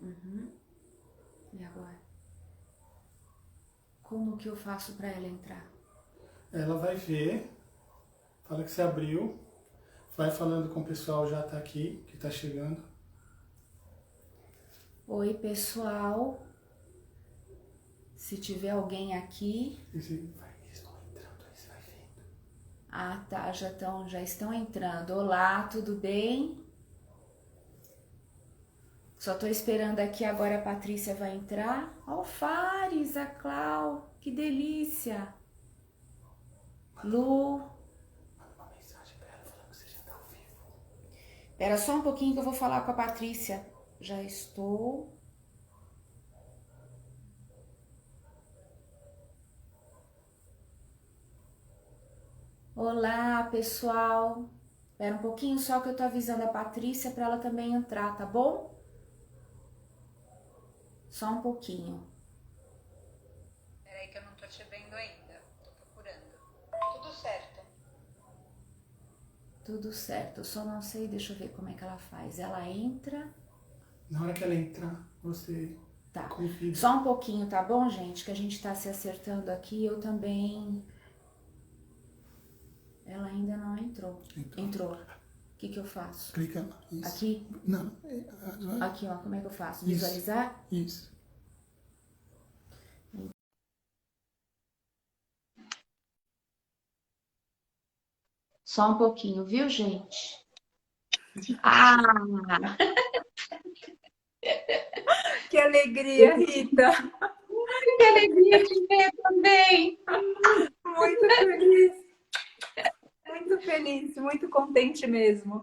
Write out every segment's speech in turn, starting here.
Uhum. E agora? Como que eu faço para ela entrar? Ela vai ver, fala que você abriu, vai falando com o pessoal já tá aqui, que tá chegando. Oi, pessoal. Se tiver alguém aqui... E você vai, eles vão entrando, aí você vai vendo. Ah, tá, já estão entrando. Olá, tudo bem? Só tô esperando aqui, agora a Patrícia vai entrar. Ó, o Fares, a Clau, que delícia. Lu, Manda uma mensagem pra ela falando que você já tá ao vivo. espera só um pouquinho que eu vou falar com a Patrícia. Já estou. Olá, pessoal. Espera um pouquinho só que eu tô avisando a Patrícia para ela também entrar, tá bom? Só um pouquinho. Peraí que eu não tô te vendo ainda. Tô procurando. Tudo certo. Tudo certo. Eu só não sei, deixa eu ver como é que ela faz. Ela entra. Na hora que ela entrar, você Tá. convida. Só um pouquinho, tá bom, gente? Que a gente tá se acertando aqui. Eu também. Ela ainda não entrou. Entrou. O que eu faço? Clica lá. Isso. Aqui? Não. Aqui, ó. Como é que eu faço? Isso. Visualizar? Isso. Só um pouquinho, viu, gente? Ah, Que alegria, Rita. que alegria te ver também. Muito feliz. Muito feliz, muito contente mesmo.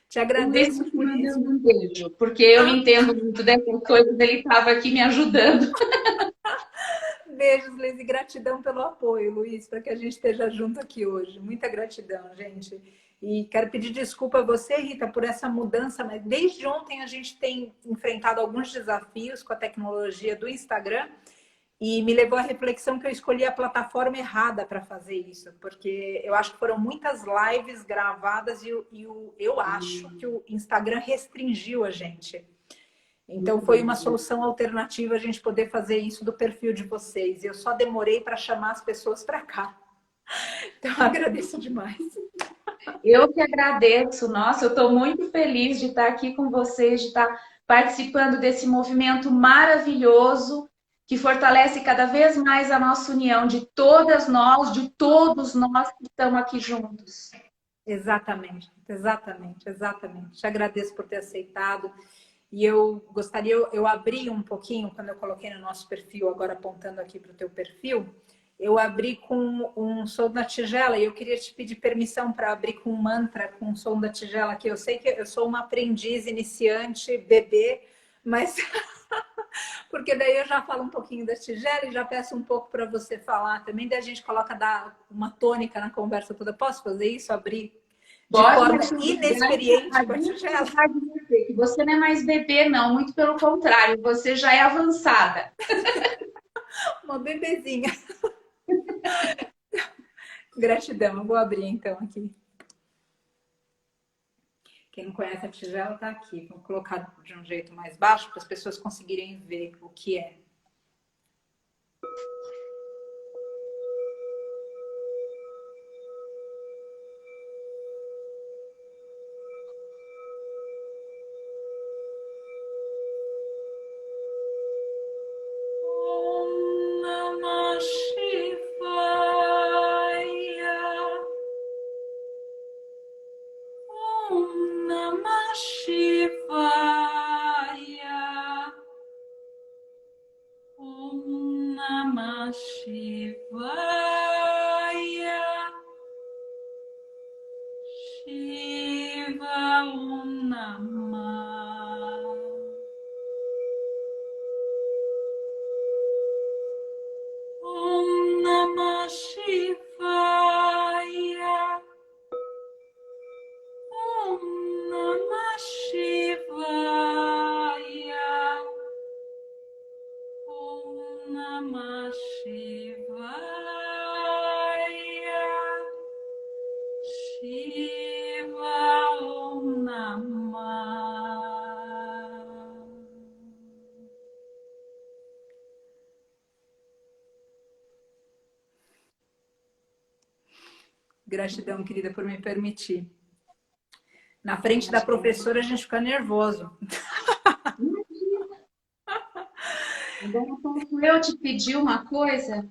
Te O Vitor agradeço te por isso. mandando um beijo, porque eu não entendo muito dessas coisas, ele estava aqui me ajudando. Beijos, Liz, e gratidão pelo apoio, Luiz, para que a gente esteja junto aqui hoje. Muita gratidão, gente. E quero pedir desculpa a você, Rita, por essa mudança, mas desde ontem a gente tem enfrentado alguns desafios com a tecnologia do Instagram e me levou à reflexão que eu escolhi a plataforma errada para fazer isso, porque eu acho que foram muitas lives gravadas eu acho que o Instagram restringiu a gente. Então foi uma solução alternativa a gente poder fazer isso do perfil de vocês. Eu só demorei para chamar as pessoas para cá. Então agradeço demais. Eu que agradeço, nossa, eu estou muito feliz de estar aqui com vocês, de estar participando desse movimento maravilhoso que fortalece cada vez mais a nossa união de todas nós, de todos nós que estamos aqui juntos. Exatamente, exatamente, exatamente. Te agradeço por ter aceitado. E eu gostaria, eu abri um pouquinho, quando eu coloquei no nosso perfil, agora apontando aqui para o teu perfil, eu abri com um som da tigela e eu queria te pedir permissão para abrir com um mantra, com um som da tigela, que eu sei que eu sou uma aprendiz iniciante, bebê, mas porque daí eu já falo um pouquinho da tigela e já peço um pouco para você falar também, daí a gente coloca dar uma tônica na conversa toda. Posso fazer isso? Abrir de Pode, forma mas inexperiente a com a gente tigela? vai dizer que você não é mais bebê, não, muito pelo contrário, você já é avançada. Uma bebezinha. Gratidão, eu vou abrir então aqui. Quem não conhece a tigela está aqui. Vou colocar de um jeito mais baixo para as pessoas conseguirem ver o que é. Om Namah Shivaya. Om Namah Shivaya. Om Namah Shivaya. Shiva Om Namah. Om Namah Shivaya. Om Namah Shivaya. Om Namah Shivaya. Shiva Om Namah. Gratidão, querida, por me permitir. Na frente da professora, a gente fica nervoso. Agora, posso eu te pedir uma coisa?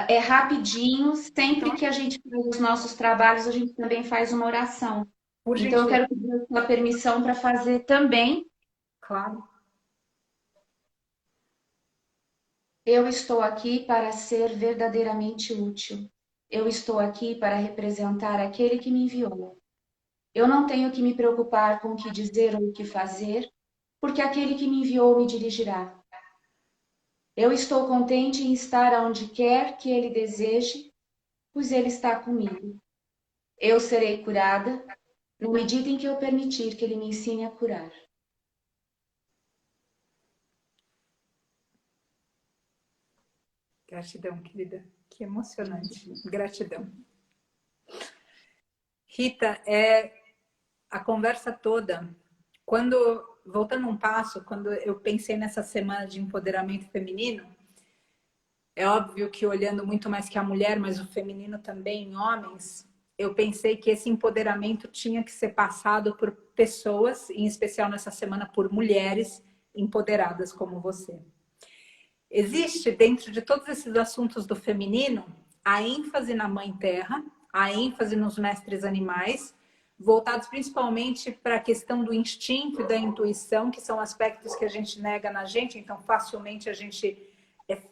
É rapidinho, sempre que a gente faz os nossos trabalhos, a gente também faz uma oração. Por Então, eu gentileza. quero pedir a sua permissão para fazer também. Claro. Eu estou aqui para ser verdadeiramente útil. Eu estou aqui para representar aquele que me enviou. Eu não tenho que me preocupar com o que dizer ou o que fazer, porque aquele que me enviou me dirigirá. Eu estou contente em estar onde quer que ele deseje, pois ele está comigo. Eu serei curada na medida em que eu permitir que ele me ensine a curar. Gratidão, querida. Que emocionante. Gratidão. Rita, a conversa toda, voltando um passo, quando eu pensei nessa semana de empoderamento feminino, é óbvio que olhando muito mais que a mulher, mas o feminino também em homens, eu pensei que esse empoderamento tinha que ser passado por pessoas, em especial nessa semana por mulheres empoderadas como você. Existe, dentro de todos esses assuntos do feminino, a ênfase na Mãe Terra, a ênfase nos mestres animais, voltados principalmente para a questão do instinto e da intuição, que são aspectos que a gente nega na gente, então facilmente a gente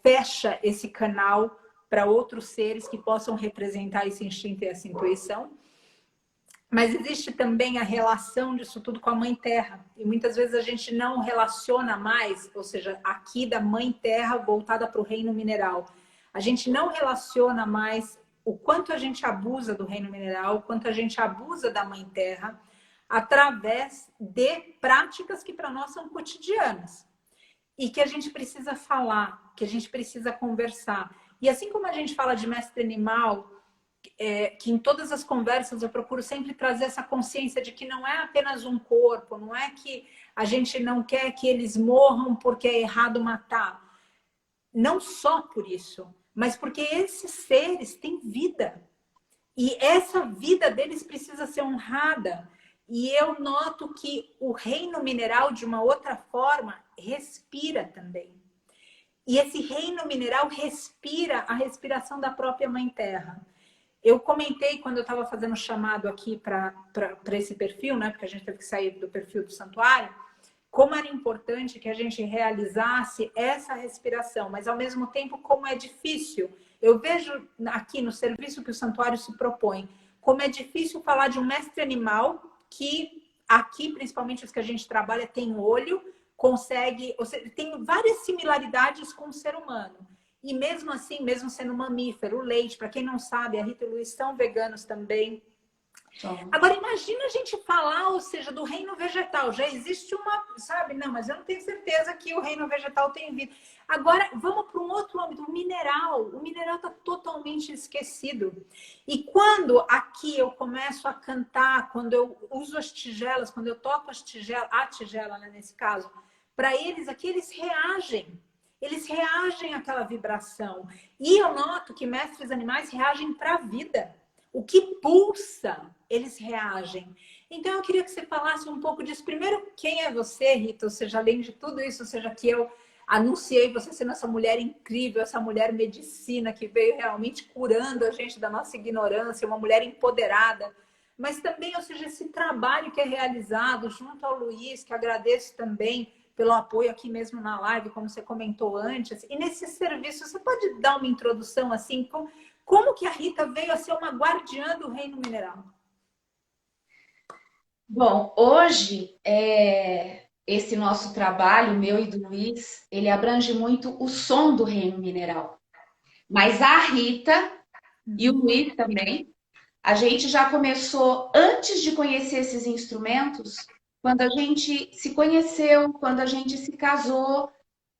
fecha esse canal para outros seres que possam representar esse instinto e essa intuição. Mas existe também a relação disso tudo com a Mãe Terra. E muitas vezes a gente não relaciona mais, ou seja, aqui da Mãe Terra voltada para o reino mineral. A gente não relaciona mais o quanto a gente abusa do reino mineral, o quanto a gente abusa da Mãe Terra, através de práticas que para nós são cotidianas. E que a gente precisa falar, que a gente precisa conversar. E assim como a gente fala de mestre animal, que em todas as conversas eu procuro sempre trazer essa consciência de que não é apenas um corpo, não é que a gente não quer que eles morram porque é errado matar. Não só por isso, mas porque esses seres têm vida. E essa vida deles precisa ser honrada. E eu noto que o reino mineral, de uma outra forma, respira também. E esse reino mineral respira a respiração da própria Mãe Terra. Eu comentei quando eu estava fazendo o chamado aqui para esse perfil, né? Porque a gente teve que sair do perfil do santuário, como era importante que a gente realizasse essa respiração, mas ao mesmo tempo como é difícil. Eu vejo aqui no serviço que o santuário se propõe, como é difícil falar de um mestre animal que aqui, principalmente os que a gente trabalha, tem olho, consegue, ou seja, tem várias similaridades com o ser humano. E mesmo assim, mesmo sendo mamífero, o leite, para quem não sabe, a Rita e o Luiz são veganos também. Agora, imagina a gente falar, ou seja, do reino vegetal. Já existe uma, sabe? Não, mas eu não tenho certeza que o reino vegetal tem vida. Agora, vamos para um outro âmbito, o mineral. O mineral está totalmente esquecido. E quando aqui eu começo a cantar, quando eu uso as tigelas, quando eu toco a tigela, né, nesse caso, para eles aqui, eles reagem. Eles reagem àquela vibração. E eu noto que mestres animais reagem para a vida. O que pulsa, eles reagem. Então, eu queria que você falasse um pouco disso. Primeiro, quem é você, Rita? Ou seja, além de tudo isso, ou seja, que eu anunciei você sendo essa mulher incrível, essa mulher medicina que veio realmente curando a gente da nossa ignorância, uma mulher empoderada. Mas também, ou seja, esse trabalho que é realizado junto ao Luiz, que agradeço também pelo apoio aqui mesmo na live, como você comentou antes. E nesse serviço, você pode dar uma introdução assim, como que a Rita veio a ser uma guardiã do reino mineral? Bom, hoje, esse nosso trabalho, meu e do Luiz, ele abrange muito o som do reino mineral. Mas a Rita e o Luiz também, a gente já começou, antes de conhecer esses instrumentos, quando a gente se conheceu, quando a gente se casou,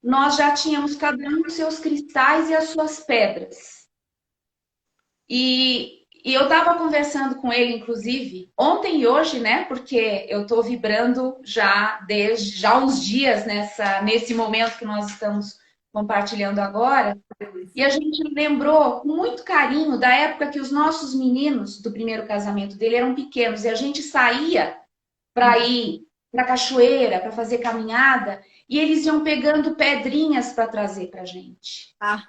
nós já tínhamos cada um os seus cristais e as suas pedras. E eu estava conversando com ele, inclusive, ontem e hoje, né? Porque eu estou vibrando já desde já uns dias nesse momento que nós estamos compartilhando agora. E a gente lembrou com muito carinho da época que os nossos meninos do primeiro casamento dele eram pequenos e a gente saía para ir para cachoeira, para fazer caminhada, e eles iam pegando pedrinhas para trazer para a gente. Ah.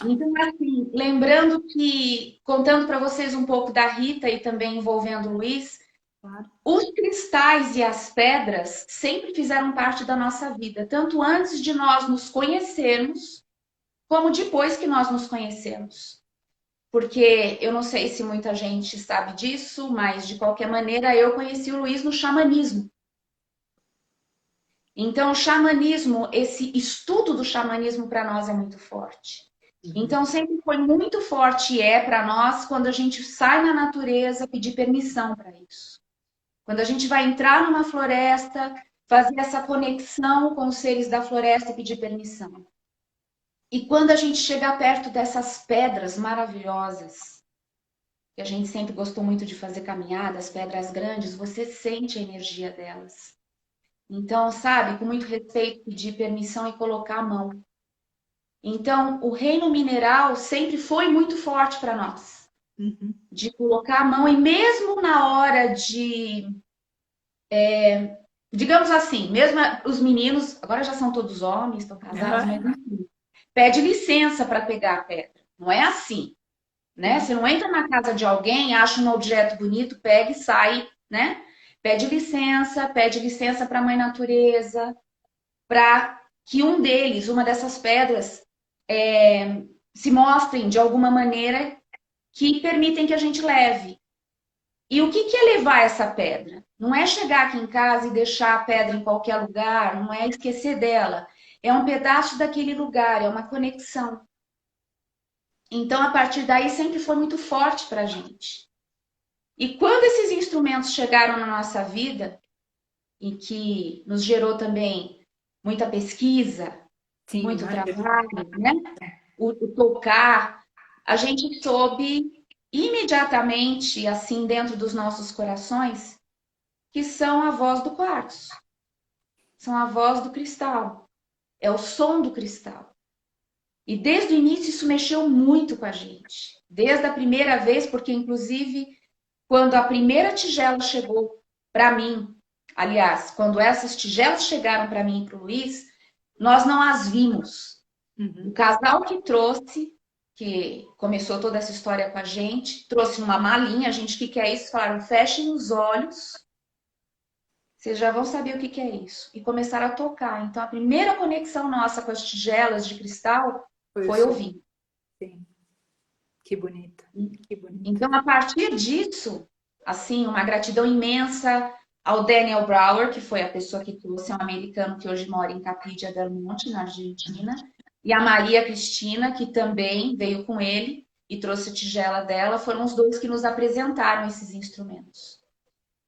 Então, assim, lembrando que, contando para vocês um pouco da Rita e também envolvendo o Luiz, Claro. os cristais e as pedras sempre fizeram parte da nossa vida, tanto antes de nós nos conhecermos, como depois que nós nos conhecemos. Porque eu não sei se muita gente sabe disso, mas de qualquer maneira eu conheci o Luiz no xamanismo. Então, o xamanismo, esse estudo do xamanismo para nós é muito forte. Então, sempre foi muito forte e é para nós quando a gente sai na natureza pedir permissão para isso. Quando a gente vai entrar numa floresta, fazer essa conexão com os seres da floresta e pedir permissão. E quando a gente chega perto dessas pedras maravilhosas, que a gente sempre gostou muito de fazer caminhadas, pedras grandes, você sente a energia delas. Então, sabe, com muito respeito, pedir permissão e colocar a mão. Então, o reino mineral sempre foi muito forte para nós. De colocar a mão, e mesmo na hora de... digamos assim, mesmo os meninos, agora já são todos homens, estão casados, mas enfim, pede licença para pegar a pedra. Não é assim, né? Você não entra na casa de alguém, acha um objeto bonito, pega e sai, né? Pede licença para a Mãe Natureza, para que um deles, uma dessas pedras, se mostrem de alguma maneira que permitem que a gente leve. E o que é levar essa pedra? Não é chegar aqui em casa e deixar a pedra em qualquer lugar, não é esquecer dela. É um pedaço daquele lugar, é uma conexão. Então, a partir daí, sempre foi muito forte para a gente. E quando esses instrumentos chegaram na nossa vida, e que nos gerou também muita pesquisa, Sim, muito trabalho, né? O tocar, a gente soube imediatamente, assim, dentro dos nossos corações, que são a voz do quartzo, são a voz do cristal, é o som do cristal. E desde o início isso mexeu muito com a gente, desde a primeira vez, porque inclusive quando a primeira tigela chegou para mim, aliás, quando essas tigelas chegaram para mim e para o Luiz, nós não as vimos. O casal que trouxe, que começou toda essa história com a gente, trouxe uma malinha, a gente, o que é isso? Falaram, fechem os olhos, vocês já vão saber o que é isso. E começaram a tocar. Então, a primeira conexão nossa com as tigelas de cristal foi ouvir. Sim. Que bonito. Que bonito. Então, a partir disso, assim, uma gratidão imensa ao Daniel Brower, que foi a pessoa que trouxe, é um americano que hoje mora em Capilla del Monte, na Argentina, e a Maria Cristina, que também veio com ele e trouxe a tigela dela, foram os dois que nos apresentaram esses instrumentos.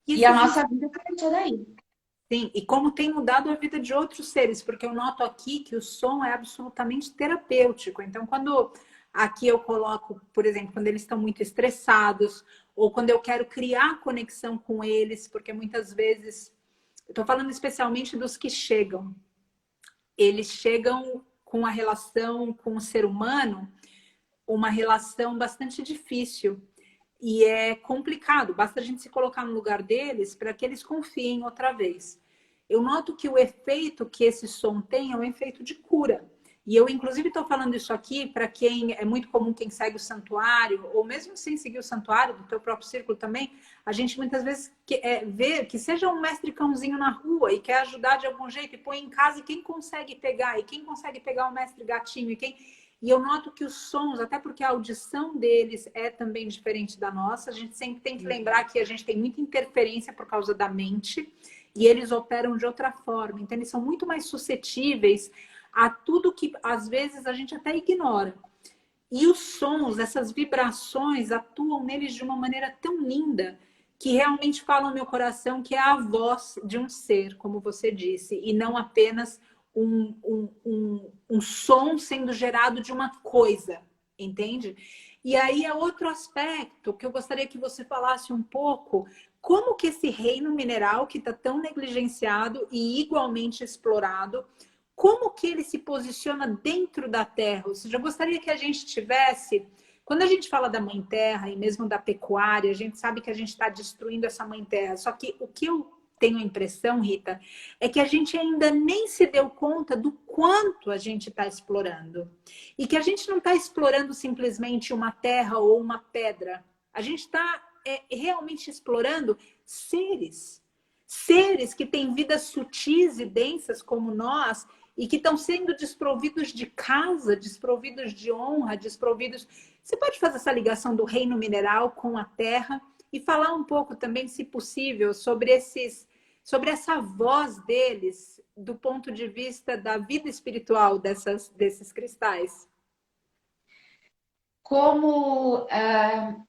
E a nossa vida começou daí. Sim, e como tem mudado a vida de outros seres, porque eu noto aqui que o som é absolutamente terapêutico. Então, quando aqui eu coloco, por exemplo, quando eles estão muito estressados, ou quando eu quero criar conexão com eles, porque muitas vezes, eu estou falando especialmente dos que chegam, eles chegam com a relação com o ser humano, uma relação bastante difícil. E é complicado, basta a gente se colocar no lugar deles para que eles confiem outra vez. Eu noto que o efeito que esse som tem é um efeito de cura. E eu, inclusive, estou falando isso aqui para quem é muito comum, quem segue o santuário, ou mesmo sem seguir o santuário, do teu próprio círculo também, a gente muitas vezes vê que seja um mestre cãozinho na rua e quer ajudar de algum jeito e põe em casa e quem consegue pegar, o mestre gatinho E eu noto que os sons, até porque a audição deles é também diferente da nossa, a gente sempre tem que lembrar que a gente tem muita interferência por causa da mente e eles operam de outra forma. Então, eles são muito mais suscetíveis a tudo que, às vezes, a gente até ignora. E os sons, essas vibrações, atuam neles de uma maneira tão linda que realmente falam no meu coração que é a voz de um ser, como você disse, e não apenas um som sendo gerado de uma coisa, entende? E aí é outro aspecto que eu gostaria que você falasse um pouco, como que esse reino mineral que está tão negligenciado e igualmente explorado, como que ele se posiciona dentro da Terra? Ou seja, eu gostaria que a gente tivesse... Quando a gente fala da Mãe Terra e mesmo da pecuária, a gente sabe que a gente está destruindo essa Mãe Terra. Só que o que eu tenho a impressão, Rita, é que a gente ainda nem se deu conta do quanto a gente está explorando. E que a gente não está explorando simplesmente uma terra ou uma pedra. A gente está realmente explorando seres. Seres que têm vidas sutis e densas como nós e que estão sendo desprovidos de casa, desprovidos de honra, desprovidos... Você pode fazer essa ligação do reino mineral com a terra e falar um pouco também, se possível, sobre essa voz deles do ponto de vista da vida espiritual desses cristais? Como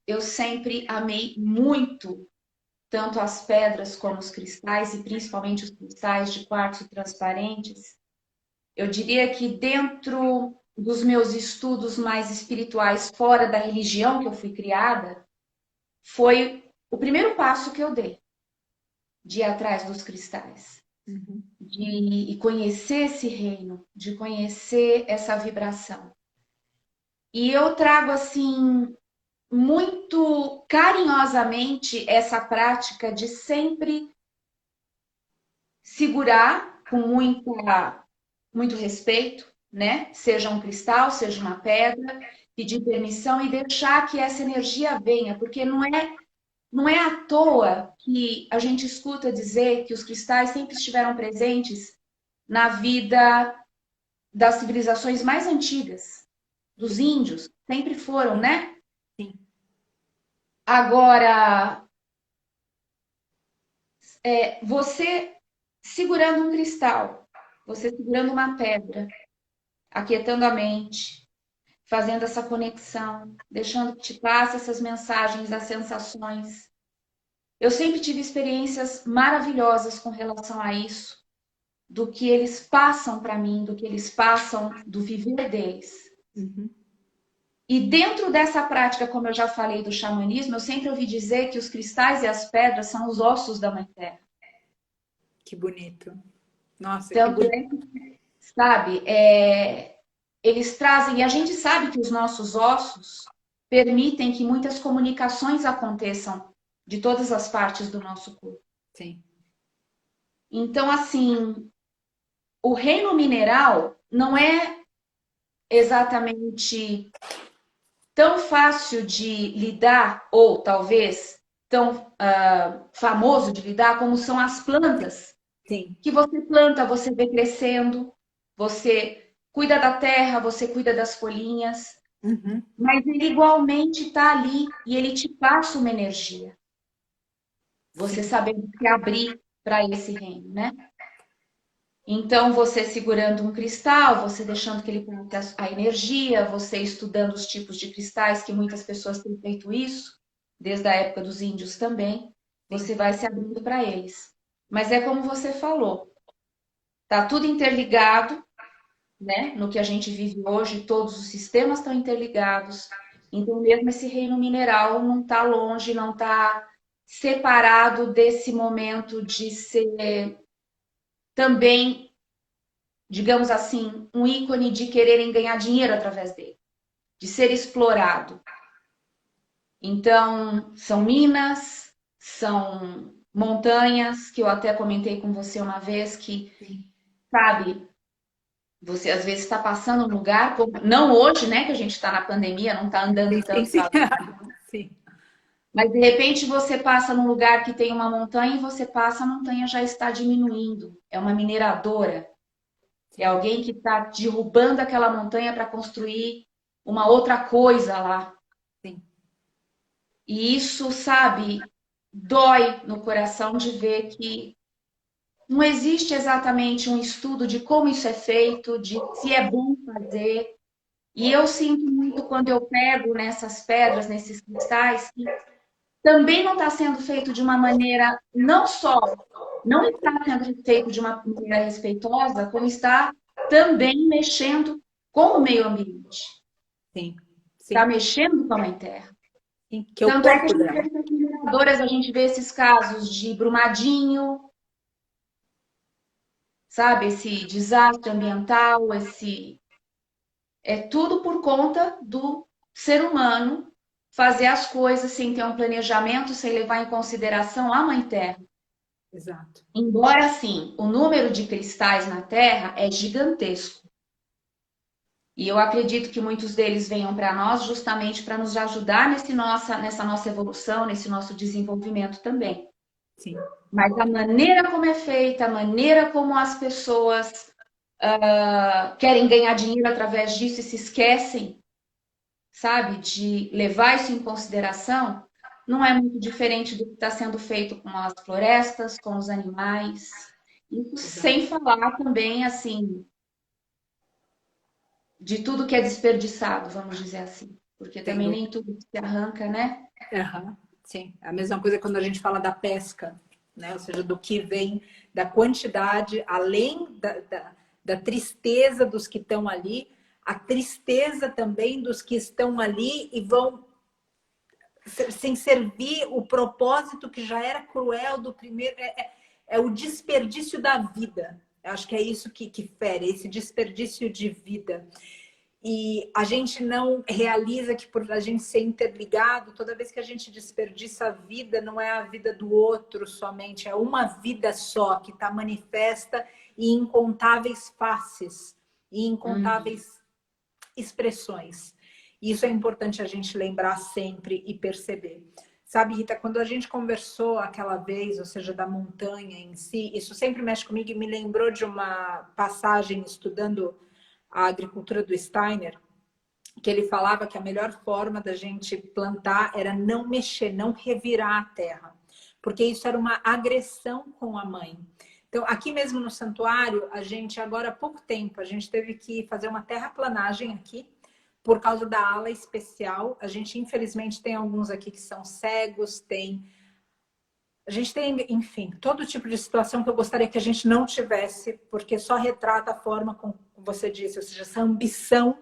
eu sempre amei muito tanto as pedras como os cristais, e principalmente os cristais de quartzo transparentes, eu diria que dentro dos meus estudos mais espirituais fora da religião que eu fui criada, foi o primeiro passo que eu dei, de ir atrás dos cristais, de conhecer esse reino, de conhecer essa vibração. E eu trago assim muito carinhosamente essa prática de sempre segurar com muito respeito, né? Seja um cristal, seja uma pedra, pedir permissão e deixar que essa energia venha, porque não é à toa que a gente escuta dizer que os cristais sempre estiveram presentes na vida das civilizações mais antigas, dos índios, sempre foram, né? Sim. Agora, você segurando um cristal, você segurando uma pedra, aquietando a mente, fazendo essa conexão, deixando que te passe essas mensagens, as sensações. Eu sempre tive experiências maravilhosas com relação a isso, do que eles passam para mim, do que eles passam do viver deles. E dentro dessa prática, como eu já falei do xamanismo, eu sempre ouvi dizer que os cristais e as pedras são os ossos da Mãe Terra. Que bonito. Nossa, Tanto que bonito. sabe, eles trazem, e a gente sabe que os nossos ossos permitem que muitas comunicações aconteçam de todas as partes do nosso corpo. Sim. Então, assim, o reino mineral não é exatamente tão fácil de lidar, ou talvez tão famoso de lidar, como são as plantas. Sim. Que você planta, você vê crescendo, você cuida da terra, você cuida das folhinhas, mas ele igualmente está ali e ele te passa uma energia. Você sabendo se abrir para esse reino, né? Então, você segurando um cristal, você deixando que ele passe a energia, você estudando os tipos de cristais, que muitas pessoas têm feito isso, desde a época dos índios também, você vai se abrindo para eles. Mas é como você falou, tá tudo interligado, né? No que a gente vive hoje, todos os sistemas estão interligados. Então, mesmo esse reino mineral não está longe, não está separado desse momento de ser também, digamos assim, um ícone de quererem ganhar dinheiro através dele, de ser explorado. Então, são minas, são montanhas, que eu até comentei com você uma vez, que, sabe, você às vezes está passando um lugar, não hoje, né, que a gente está na pandemia, não está andando tanto Sim. para lá, Sim. mas de repente você passa num lugar que tem uma montanha e você passa, a montanha já está diminuindo. É uma mineradora. É alguém que está derrubando aquela montanha para construir uma outra coisa lá. Sim. E isso, sabe, dói no coração de ver que não existe exatamente um estudo de como isso é feito, de se é bom fazer. E eu sinto muito quando eu pego nessas pedras, nesses cristais, que também não está sendo feito de uma maneira, não está sendo feito de uma maneira respeitosa, como está também mexendo com o meio ambiente. Sim. Está mexendo com a Mãe Terra. Sim. Que é o Tanto é que a corpo gente vê dela. essas mineradoras, a gente vê esses casos de Brumadinho, sabe? Esse desastre ambiental, é tudo por conta do ser humano fazer as coisas sem ter um planejamento, sem levar em consideração a Mãe Terra. Exato. Embora, assim, o número de cristais na Terra é gigantesco. E eu acredito que muitos deles venham para nós justamente para nos ajudar nessa nossa evolução, nesse nosso desenvolvimento também. Sim. Mas a maneira como é feita, a maneira como as pessoas querem ganhar dinheiro através disso e se esquecem, sabe, de levar isso em consideração, não é muito diferente do que está sendo feito com as florestas, com os animais. Isso sem falar também, assim, de tudo que é desperdiçado, vamos dizer assim. Porque também nem tudo se arranca, né? Uhum, sim, a mesma coisa quando a gente fala da pesca, né? Ou seja, do que vem, da quantidade, além da tristeza dos que estão ali, a tristeza também dos que estão ali e vão sem servir o propósito que já era cruel do primeiro. É o desperdício da vida. Eu acho que é isso que fere, esse desperdício de vida. E a gente não realiza que por a gente ser interligado, toda vez que a gente desperdiça a vida, não é a vida do outro somente, é uma vida só que está manifesta em incontáveis faces, em incontáveis expressões. E isso é importante a gente lembrar sempre e perceber. Sabe, Rita, quando a gente conversou aquela vez, ou seja, da montanha em si, isso sempre mexe comigo e me lembrou de uma passagem estudando a agricultura do Steiner, que ele falava que a melhor forma da gente plantar era não mexer, não revirar a terra, porque isso era uma agressão com a mãe. Então, aqui mesmo no santuário, a gente agora há pouco tempo, a gente teve que fazer uma terraplanagem aqui, por causa da ala especial. A gente, infelizmente, tem alguns aqui que são cegos, a gente tem, enfim, todo tipo de situação que eu gostaria que a gente não tivesse, porque só retrata a forma como você disse, ou seja, essa ambição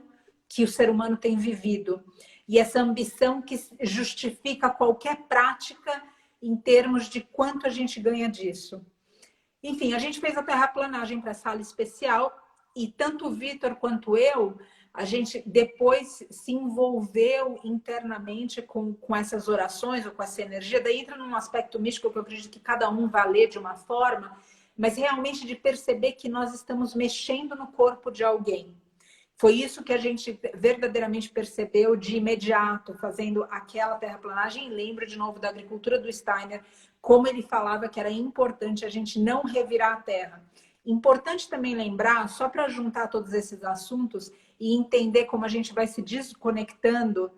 que o ser humano tem vivido. E essa ambição que justifica qualquer prática em termos de quanto a gente ganha disso. Enfim, a gente fez a terraplanagem para essa sala especial e tanto o Vitor quanto eu, a gente depois se envolveu internamente com essas orações ou com essa energia. Daí entra num aspecto místico que eu acredito que cada um vai ler de uma forma, mas realmente de perceber que nós estamos mexendo no corpo de alguém. Foi isso que a gente verdadeiramente percebeu de imediato, fazendo aquela terraplanagem. E lembro de novo da agricultura do Steiner, como ele falava que era importante a gente não revirar a terra. Importante também lembrar, só para juntar todos esses assuntos e entender como a gente vai se desconectando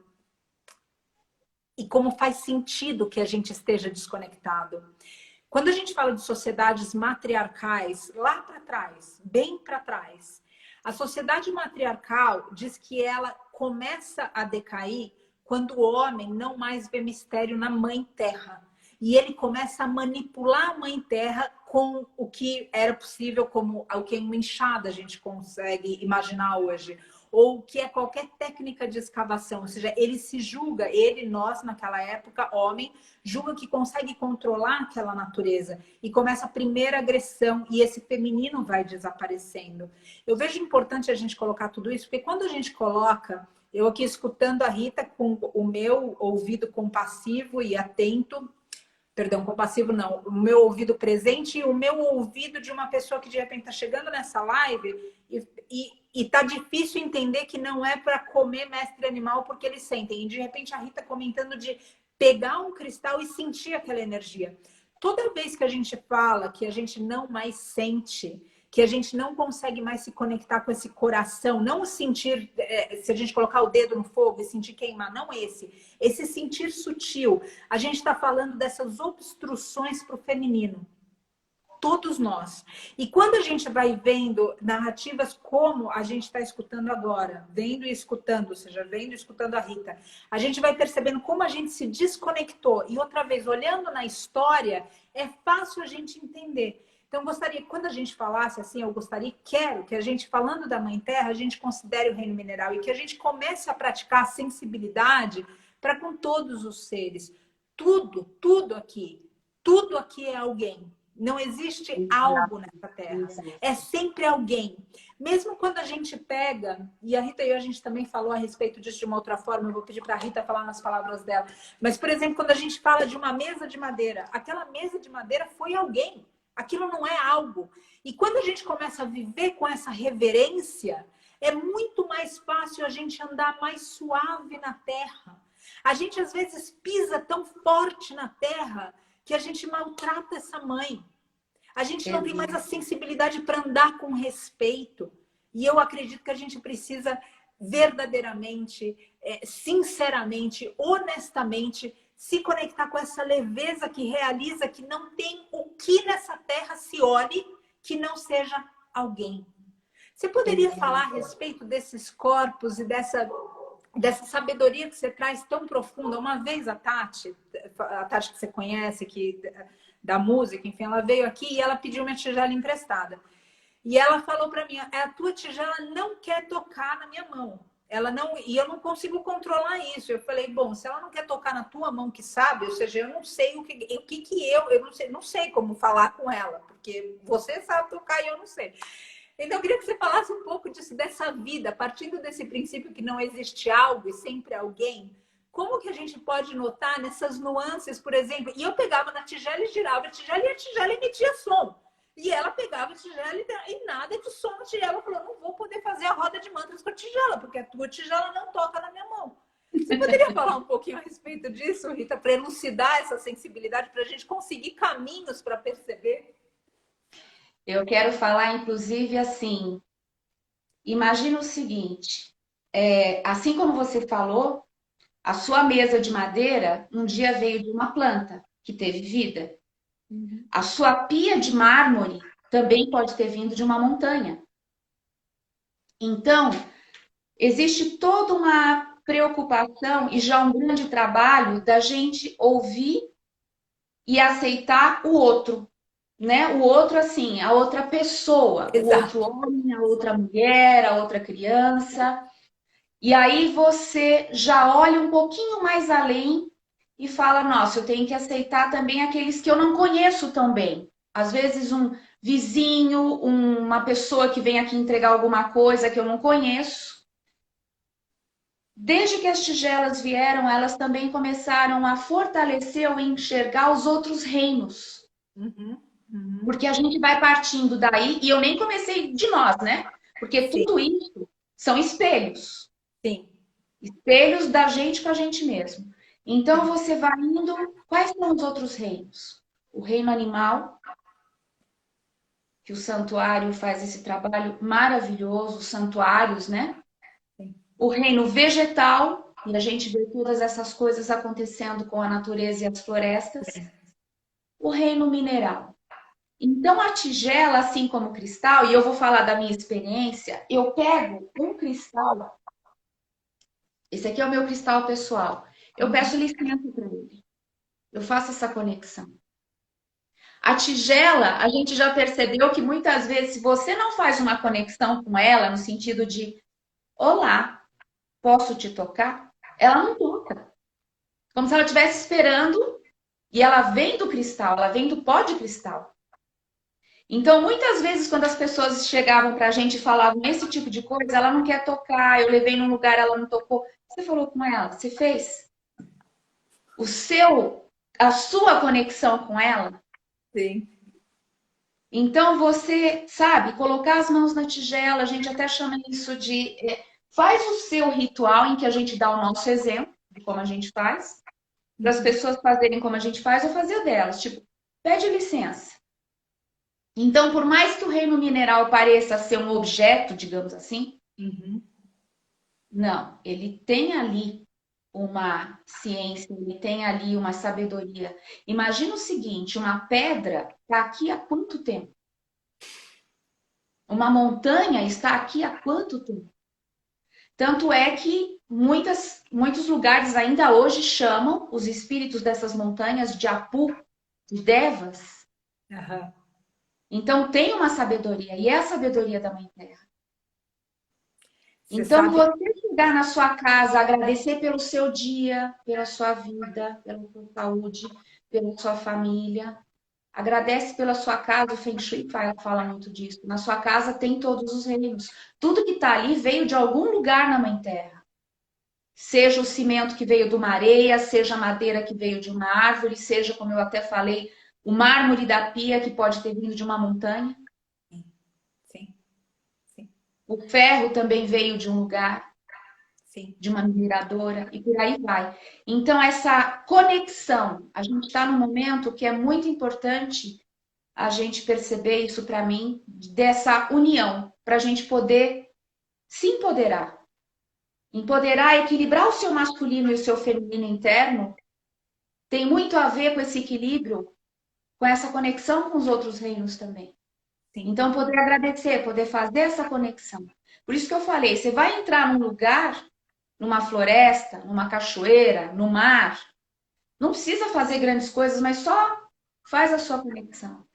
e como faz sentido que a gente esteja desconectado. Quando a gente fala de sociedades matriarcais, lá para trás, bem para trás, a sociedade matriarcal diz que ela começa a decair quando o homem não mais vê mistério na mãe terra. E ele começa a manipular a mãe terra com o que era possível, como o que é uma enxada a gente consegue imaginar hoje. Ou o que é qualquer técnica de escavação. Ou seja, ele se julga, nós naquela época, homem, julga que consegue controlar aquela natureza. E começa a primeira agressão e esse feminino vai desaparecendo. Eu vejo importante a gente colocar tudo isso, porque quando a gente coloca, eu aqui escutando a Rita com o meu ouvido compassivo e atento, perdão, compassivo não, o meu ouvido presente e o meu ouvido de uma pessoa que de repente está chegando nessa live e tá difícil entender que não é para comer mestre animal porque eles sentem. E de repente a Rita comentando de pegar um cristal e sentir aquela energia. Toda vez que a gente fala que a gente não mais sente, que a gente não consegue mais se conectar com esse coração, não sentir, se a gente colocar o dedo no fogo e sentir queimar, não esse sentir sutil. A gente está falando dessas obstruções para o feminino. Todos nós. E quando a gente vai vendo narrativas como a gente está escutando agora, vendo e escutando, ou seja, vendo e escutando a Rita, a gente vai percebendo como a gente se desconectou. E outra vez, olhando na história, é fácil a gente entender. Então, gostaria, quando a gente falasse assim, quero que a gente, falando da Mãe Terra, a gente considere o reino mineral e que a gente comece a praticar a sensibilidade para com todos os seres. Tudo aqui é alguém. Não existe Exato, algo nessa terra. exato. É sempre alguém. Mesmo quando a gente pega, e a Rita e eu, a gente também falou a respeito disso de uma outra forma, eu vou pedir para a Rita falar nas palavras dela. Mas, por exemplo, quando a gente fala de uma mesa de madeira, aquela mesa de madeira foi alguém. Aquilo não é algo. E quando a gente começa a viver com essa reverência, é muito mais fácil a gente andar mais suave na terra. A gente, às vezes, pisa tão forte na terra que a gente maltrata essa mãe. A gente não tem mais a sensibilidade para andar com respeito. E eu acredito que a gente precisa verdadeiramente, sinceramente, honestamente, se conectar com essa leveza que realiza que não tem o que nessa terra se olhe que não seja alguém. Você poderia falar a respeito desses corpos e dessa sabedoria que você traz tão profunda? Uma vez a Tati que você conhece, que da música, enfim, ela veio aqui e ela pediu minha tigela emprestada. E ela falou para mim, a tua tigela não quer tocar na minha mão. Ela não, e eu não consigo controlar isso. Eu falei, bom, se ela não quer tocar na tua mão que sabe, ou seja, eu não sei eu não sei como falar com ela, porque você sabe tocar e eu não sei. Então, eu queria que você falasse um pouco disso, dessa vida, partindo desse princípio que não existe algo e sempre alguém. Como que a gente pode notar nessas nuances, por exemplo? E eu pegava na tigela e girava a tigela e a tigela emitia som. E ela pegava a tigela e nada de som na tigela. Ela falou, não vou poder fazer a roda de mantras com a tigela, porque a tua tigela não toca na minha mão. Você poderia falar um pouquinho a respeito disso, Rita, para elucidar essa sensibilidade, para a gente conseguir caminhos para perceber? Eu quero falar, inclusive, assim, imagina o seguinte, assim como você falou, a sua mesa de madeira um dia veio de uma planta que teve vida. A sua pia de mármore também pode ter vindo de uma montanha. Então, existe toda uma preocupação e já um grande trabalho da gente ouvir e aceitar o outro. Né? O outro, assim, a outra pessoa, Exato. o outro homem, a outra mulher, a outra criança. E aí você já olha um pouquinho mais além e fala, nossa, eu tenho que aceitar também aqueles que eu não conheço tão bem. Às vezes um vizinho, uma pessoa que vem aqui entregar alguma coisa que eu não conheço. Desde que as tigelas vieram, elas também começaram a fortalecer ou enxergar os outros reinos. Porque a gente vai partindo daí, e eu nem comecei de nós, né? Porque tudo isso são espelhos. Sim. Espelhos da gente com a gente mesmo. Então você vai indo, quais são os outros reinos? O reino animal, que o santuário faz esse trabalho maravilhoso, os santuários, né? Sim. O reino vegetal, e a gente vê todas essas coisas acontecendo com a natureza e as florestas. O reino mineral. Então, a tigela, assim como o cristal, e eu vou falar da minha experiência, eu pego um cristal, esse aqui é o meu cristal pessoal, eu peço licença para ele, eu faço essa conexão. A tigela, a gente já percebeu que muitas vezes, se você não faz uma conexão com ela, no sentido de, olá, posso te tocar? Ela não toca. Como se ela estivesse esperando, e ela vem do cristal, ela vem do pó de cristal. Então, muitas vezes, quando as pessoas chegavam para a gente e falavam esse tipo de coisa, ela não quer tocar, eu levei num lugar, ela não tocou. Você falou com ela? Você fez? A sua conexão com ela? Sim. Então, você, sabe, colocar as mãos na tigela, a gente até chama isso de... faz o seu ritual em que a gente dá o nosso exemplo de como a gente faz, para as pessoas fazerem como a gente faz, ou fazer o delas. Tipo, pede licença. Então, por mais que o reino mineral pareça ser um objeto, digamos assim, não, ele tem ali uma ciência, ele tem ali uma sabedoria. Imagina o seguinte, uma pedra está aqui há quanto tempo? Uma montanha está aqui há quanto tempo? Tanto é que muitos lugares ainda hoje chamam os espíritos dessas montanhas de Apu, de Devas. Então tem uma sabedoria, e é a sabedoria da Mãe Terra. Então você chegar na sua casa, agradecer pelo seu dia, pela sua vida, pela sua saúde, pela sua família, Agradece pela sua casa, o Feng Shui fala muito disso. Na sua casa tem todos os reinos. Tudo que está ali veio de algum lugar na Mãe Terra. Seja o cimento que veio de uma areia, seja a madeira que veio de uma árvore, seja, como eu até falei, o mármore da pia que pode ter vindo de uma montanha. Sim, sim. O ferro também veio de um lugar, Sim. de uma mineradora, e por aí vai. Então, essa conexão, a gente está num momento que é muito importante a gente perceber isso para mim, dessa união, para a gente poder se empoderar. Empoderar, equilibrar o seu masculino e o seu feminino interno, tem muito a ver com esse equilíbrio, com essa conexão com os outros reinos também. Sim. Então, poder agradecer, poder fazer essa conexão. Por isso que eu falei, você vai entrar num lugar, numa floresta, numa cachoeira, no mar, não precisa fazer grandes coisas, mas só faz a sua conexão.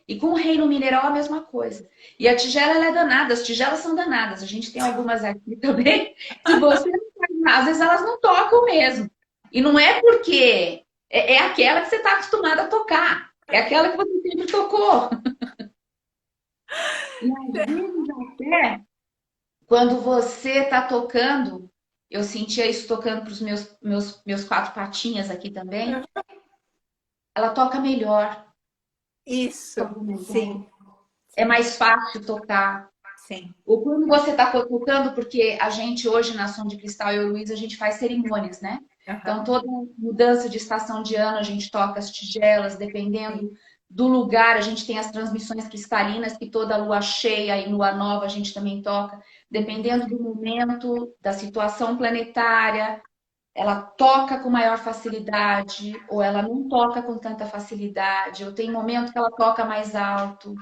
E com o reino mineral a mesma coisa. E a tigela ela é danada, as tigelas são danadas. A gente tem algumas aqui também, que você não faz nada, às vezes elas não tocam mesmo. E não é porque é aquela que você está acostumada a tocar. É aquela que você sempre tocou. E às vezes até, quando você está tocando, eu sentia isso tocando para os meus quatro patinhas aqui também, ela toca melhor. Isso, sim. É mais fácil tocar. Sim. Ou quando você está tocando, porque a gente hoje na Som de Cristal, eu e o Luiz, a gente faz cerimônias, né? Então, toda mudança de estação de ano, a gente toca as tigelas, dependendo do lugar, a gente tem as transmissões cristalinas, que toda lua cheia e lua nova a gente também toca. Dependendo do momento, da situação planetária, ela toca com maior facilidade, ou ela não toca com tanta facilidade, ou tem momento que ela toca mais alto.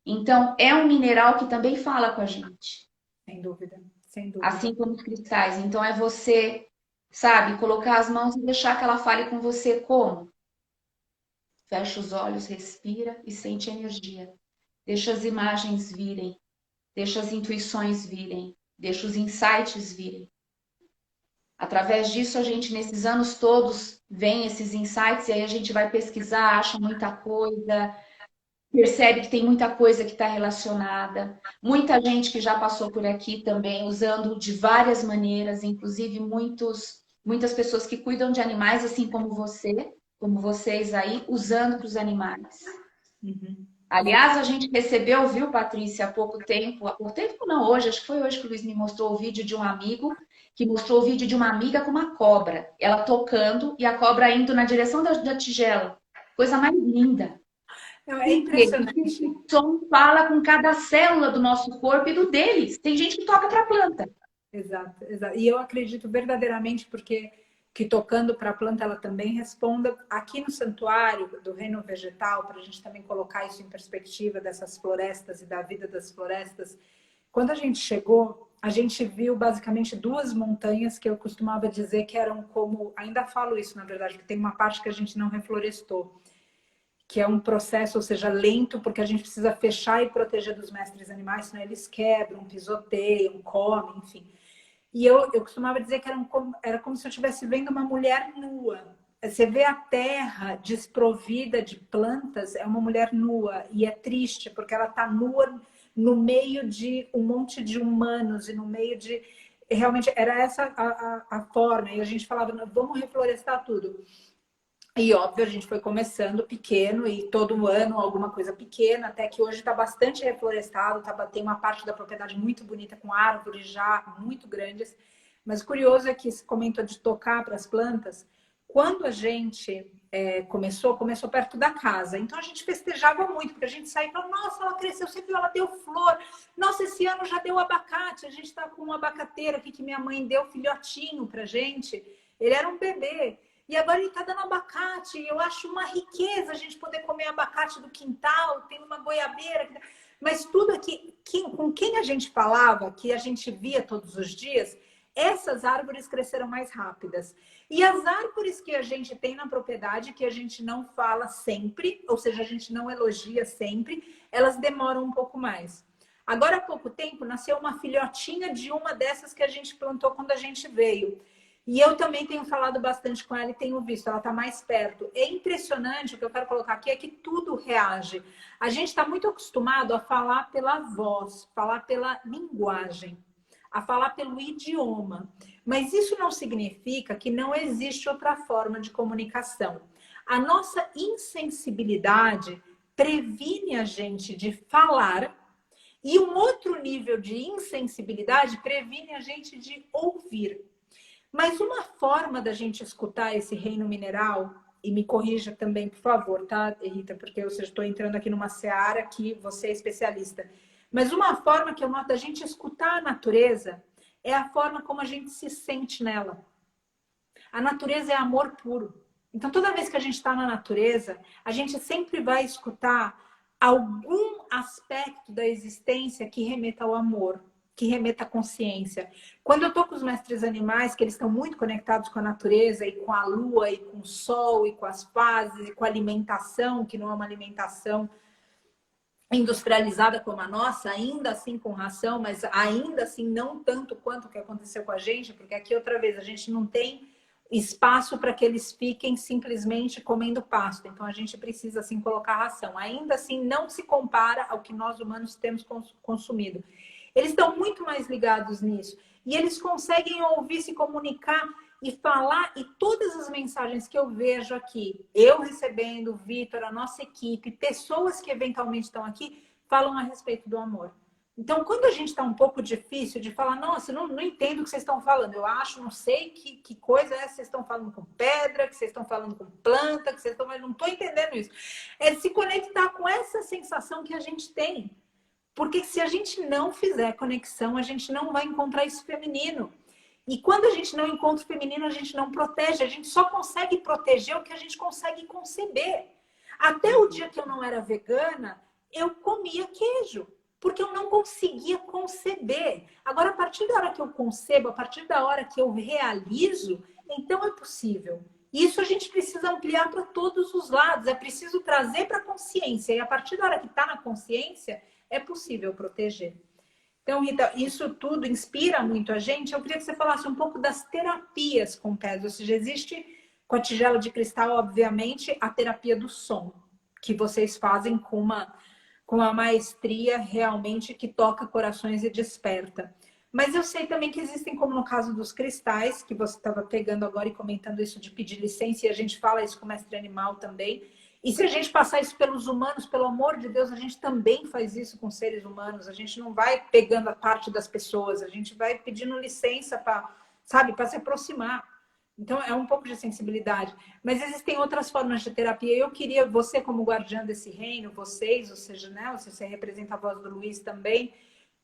Então, é um mineral que também fala com a gente. Sem dúvida, sem dúvida. Assim como os cristais. Então, é você, sabe, colocar as mãos e deixar que ela fale com você como? Fecha os olhos, respira e sente a energia. Deixa as imagens virem. Deixa as intuições virem. Deixa os insights virem. Através disso, a gente, nesses anos todos, vem esses insights e aí a gente vai pesquisar, acha muita coisa, percebe que tem muita coisa que está relacionada. Muita gente que já passou por aqui também, usando de várias maneiras, inclusive muitas pessoas que cuidam de animais, assim como você, como vocês aí, usando para os animais. Uhum. Aliás, a gente recebeu, viu, Patrícia, há pouco tempo não, hoje, acho que foi hoje que o Luiz me mostrou o vídeo de um amigo, que mostrou o vídeo de uma amiga com uma cobra, ela tocando e a cobra indo na direção da tigela. Coisa mais linda. Não, é impressionante. O som fala com cada célula do nosso corpo e do deles. Tem gente que toca para a planta. Exato, exato. E eu acredito verdadeiramente porque que tocando para a planta ela também responda. Aqui no santuário do reino vegetal, para a gente também colocar isso em perspectiva dessas florestas e da vida das florestas, quando a gente chegou, a gente viu basicamente duas montanhas que eu costumava dizer que eram como, ainda falo isso na verdade, porque tem uma parte que a gente não reflorestou, que é um processo, ou seja, lento, porque a gente precisa fechar e proteger dos mestres animais, senão eles quebram, pisoteiam, comem, enfim. E eu costumava dizer que era como se eu estivesse vendo uma mulher nua. Você vê a terra desprovida de plantas, é uma mulher nua. E é triste, porque ela está nua no meio de um monte de humanos e no meio de... Realmente, era essa a forma. E a gente falava, vamos reflorestar tudo. E óbvio, a gente foi começando pequeno e todo ano alguma coisa pequena, até que hoje está bastante reflorestado, tem uma parte da propriedade muito bonita com árvores já muito grandes. Mas o curioso é que você comentou de tocar para as plantas. Quando a gente começou perto da casa. Então a gente festejava muito, porque a gente saía e falava, nossa, ela cresceu, você viu, ela deu flor. Nossa, esse ano já deu abacate. A gente está com um abacateiro aqui que minha mãe deu filhotinho para gente. Ele era um bebê. E agora ele está dando abacate. Eu acho uma riqueza a gente poder comer abacate do quintal. Tem uma goiabeira. Mas tudo aqui, com quem a gente falava, que a gente via todos os dias, essas árvores cresceram mais rápidas. E as árvores que a gente tem na propriedade, que a gente não fala sempre, ou seja, a gente não elogia sempre, elas demoram um pouco mais. Agora, há pouco tempo, nasceu uma filhotinha de uma dessas que a gente plantou quando a gente veio. E eu também tenho falado bastante com ela e tenho visto, ela está mais perto. É impressionante, o que eu quero colocar aqui é que tudo reage. A gente está muito acostumado a falar pela voz, falar pela linguagem, a falar pelo idioma. Mas isso não significa que não existe outra forma de comunicação. A nossa insensibilidade previne a gente de falar, e um outro nível de insensibilidade previne a gente de ouvir. Mas uma forma da gente escutar esse reino mineral, e me corrija também, por favor, tá, Rita? Porque eu estou entrando aqui numa seara que você é especialista. Mas uma forma que eu noto da gente escutar a natureza é a forma como a gente se sente nela. A natureza é amor puro. Então, toda vez que a gente está na natureza, a gente sempre vai escutar algum aspecto da existência que remeta ao amor, que remeta à consciência. Quando eu estou com os mestres animais, que eles estão muito conectados com a natureza, e com a lua, e com o sol, e com as fases, e com a alimentação, que não é uma alimentação industrializada como a nossa, ainda assim com ração, mas ainda assim não tanto quanto o que aconteceu com a gente, porque aqui outra vez a gente não tem espaço para que eles fiquem simplesmente comendo pasto. Então a gente precisa assim colocar ração. Ainda assim não se compara ao que nós humanos temos consumido. Eles estão muito mais ligados nisso. E eles conseguem ouvir, se comunicar e falar. E todas as mensagens que eu vejo aqui, eu recebendo, o Vitor, a nossa equipe, pessoas que eventualmente estão aqui, falam a respeito do amor. Então, quando a gente está um pouco difícil de falar, nossa, não entendo o que vocês estão falando, eu acho, não sei que coisa é essa, vocês estão falando com pedra, que vocês estão falando com planta, que vocês estão... Mas não estou entendendo isso. É se conectar com essa sensação que a gente tem. Porque se a gente não fizer conexão, a gente não vai encontrar isso feminino. E quando a gente não encontra o feminino, a gente não protege. A gente só consegue proteger o que a gente consegue conceber. Até o dia que eu não era vegana, eu comia queijo. Porque eu não conseguia conceber. Agora, a partir da hora que eu concebo, a partir da hora que eu realizo, então é possível. Isso a gente precisa ampliar para todos os lados. É preciso trazer para a consciência. E a partir da hora que está na consciência, é possível proteger. Então, Rita, isso tudo inspira muito a gente. Eu queria que você falasse um pouco das terapias com pedras. Ou seja, existe com a tigela de cristal, obviamente, a terapia do som, que vocês fazem com uma maestria realmente que toca corações e desperta. Mas eu sei também que existem, como no caso dos cristais, que você estava pegando agora e comentando isso de pedir licença, e a gente fala isso com o mestre animal também. E se a gente passar isso pelos humanos, pelo amor de Deus, a gente também faz isso com seres humanos. A gente não vai pegando a parte das pessoas, a gente vai pedindo licença para, sabe, para se aproximar. Então, é um pouco de sensibilidade. Mas existem outras formas de terapia. Eu queria, você como guardiã desse reino, vocês, ou seja, né, você representa a voz do Luiz também,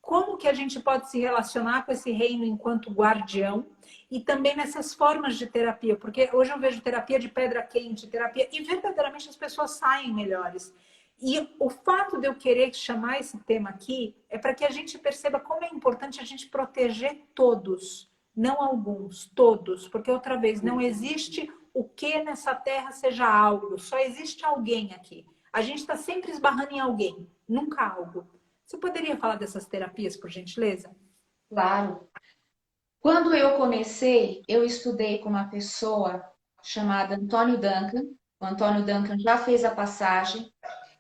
como que a gente pode se relacionar com esse reino enquanto guardião e também nessas formas de terapia? Porque hoje eu vejo terapia de pedra quente, terapia, e verdadeiramente as pessoas saem melhores. E o fato de eu querer chamar esse tema aqui é para que a gente perceba como é importante a gente proteger todos. Não alguns, todos. Porque, outra vez, não existe o que nessa terra seja algo. Só existe alguém aqui. A gente está sempre esbarrando em alguém, nunca algo. Você poderia falar dessas terapias, por gentileza? Claro. Quando eu comecei, eu estudei com uma pessoa chamada Antônio Duncan. O Antônio Duncan já fez a passagem.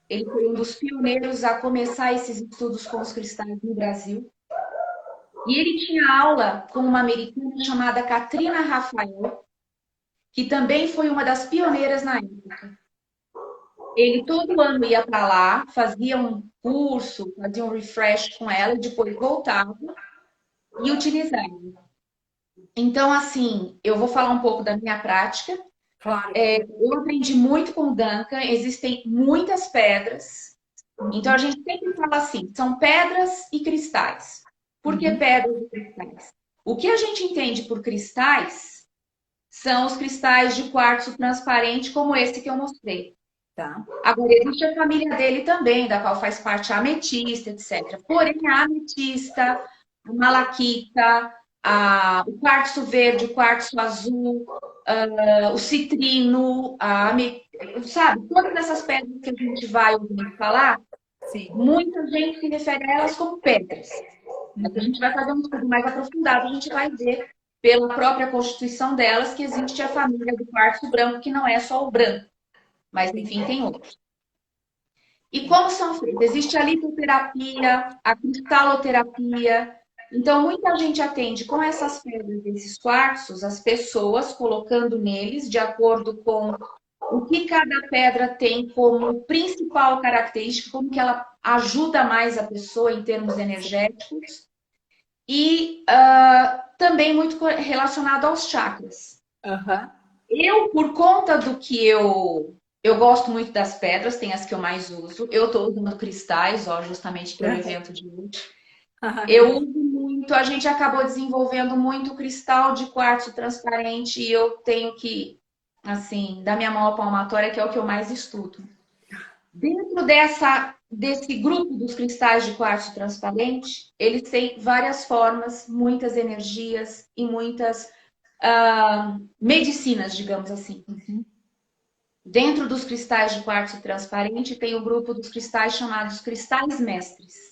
Ele foi um dos pioneiros a começar esses estudos com os cristais no Brasil. E ele tinha aula com uma americana chamada Katrina Rafael, que também foi uma das pioneiras na época. Ele todo ano ia para lá, fazia um curso, fazia um refresh com ela, e depois voltava e utilizava. Então, assim, eu vou falar um pouco da minha prática. Claro. Eu aprendi muito com o Duncan, existem muitas pedras. Então, a gente sempre fala assim, são pedras e cristais. Por que pedras e cristais? O que a gente entende por cristais são os cristais de quartzo transparente, como esse que eu mostrei. Tá. Agora, existe a família dele também, da qual faz parte a ametista, etc. Porém, a ametista, a malaquita, o quartzo verde, o quartzo azul, o citrino, sabe? Todas essas pedras que a gente vai ouvir falar, Sim. muita gente se refere a elas como pedras. Mas a gente vai fazer um estudo mais aprofundado, a gente vai ver pela própria constituição delas, que existe a família do quartzo branco, que não é só o branco, mas enfim, tem outros. E como são feitos? Existe a litoterapia, a cristaloterapia. Então, muita gente atende com essas pedras desses quartzos, as pessoas colocando neles, de acordo com o que cada pedra tem como principal característica, como que ela ajuda mais a pessoa em termos energéticos. E também muito relacionado aos chakras. Aham. Eu, por conta do que eu gosto muito das pedras, tem as que eu mais uso. Eu estou usando cristais, ó, justamente pelo evento de hoje. Eu uso muito, a gente acabou desenvolvendo muito cristal de quartzo transparente e eu tenho que, assim, dar minha mão à palmatória, que é o que eu mais estudo. Dentro desse grupo dos cristais de quartzo transparente, eles têm várias formas, muitas energias e muitas medicinas, digamos assim. Uhum. Dentro dos cristais de quartzo transparente, tem o grupo dos cristais chamados cristais mestres.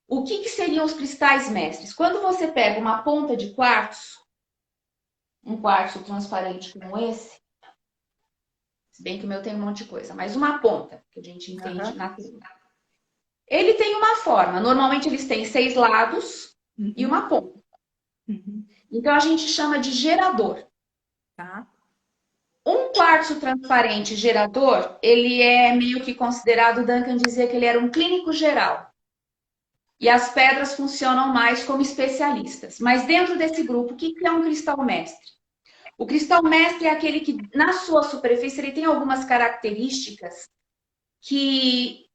O que seriam os cristais mestres? Quando você pega uma ponta de quartzo, um quartzo transparente como esse, se bem que o meu tem um monte de coisa, mas uma ponta, que a gente entende na teoria. Ele tem uma forma. Normalmente eles têm 6 lados e uma ponta. Uhum. Então a gente chama de gerador. Tá. Um quartzo transparente gerador, ele é meio que considerado, o Duncan dizia que ele era um clínico geral. E as pedras funcionam mais como especialistas. Mas dentro desse grupo, o que é um cristal mestre? O cristal mestre é aquele que, na sua superfície, ele tem algumas características que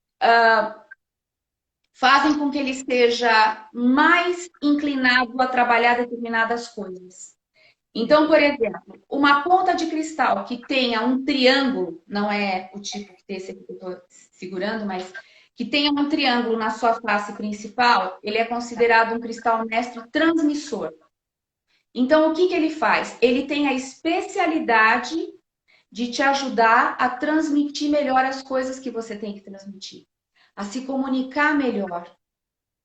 fazem com que ele esteja mais inclinado a trabalhar determinadas coisas. Então, por exemplo, uma ponta de cristal que tenha um triângulo, não é o tipo desse aqui que eu estou segurando, mas que tenha um triângulo na sua face principal, ele é considerado um cristal mestre transmissor. Então, o que ele faz? Ele tem a especialidade de te ajudar a transmitir melhor as coisas que você tem que transmitir, a se comunicar melhor,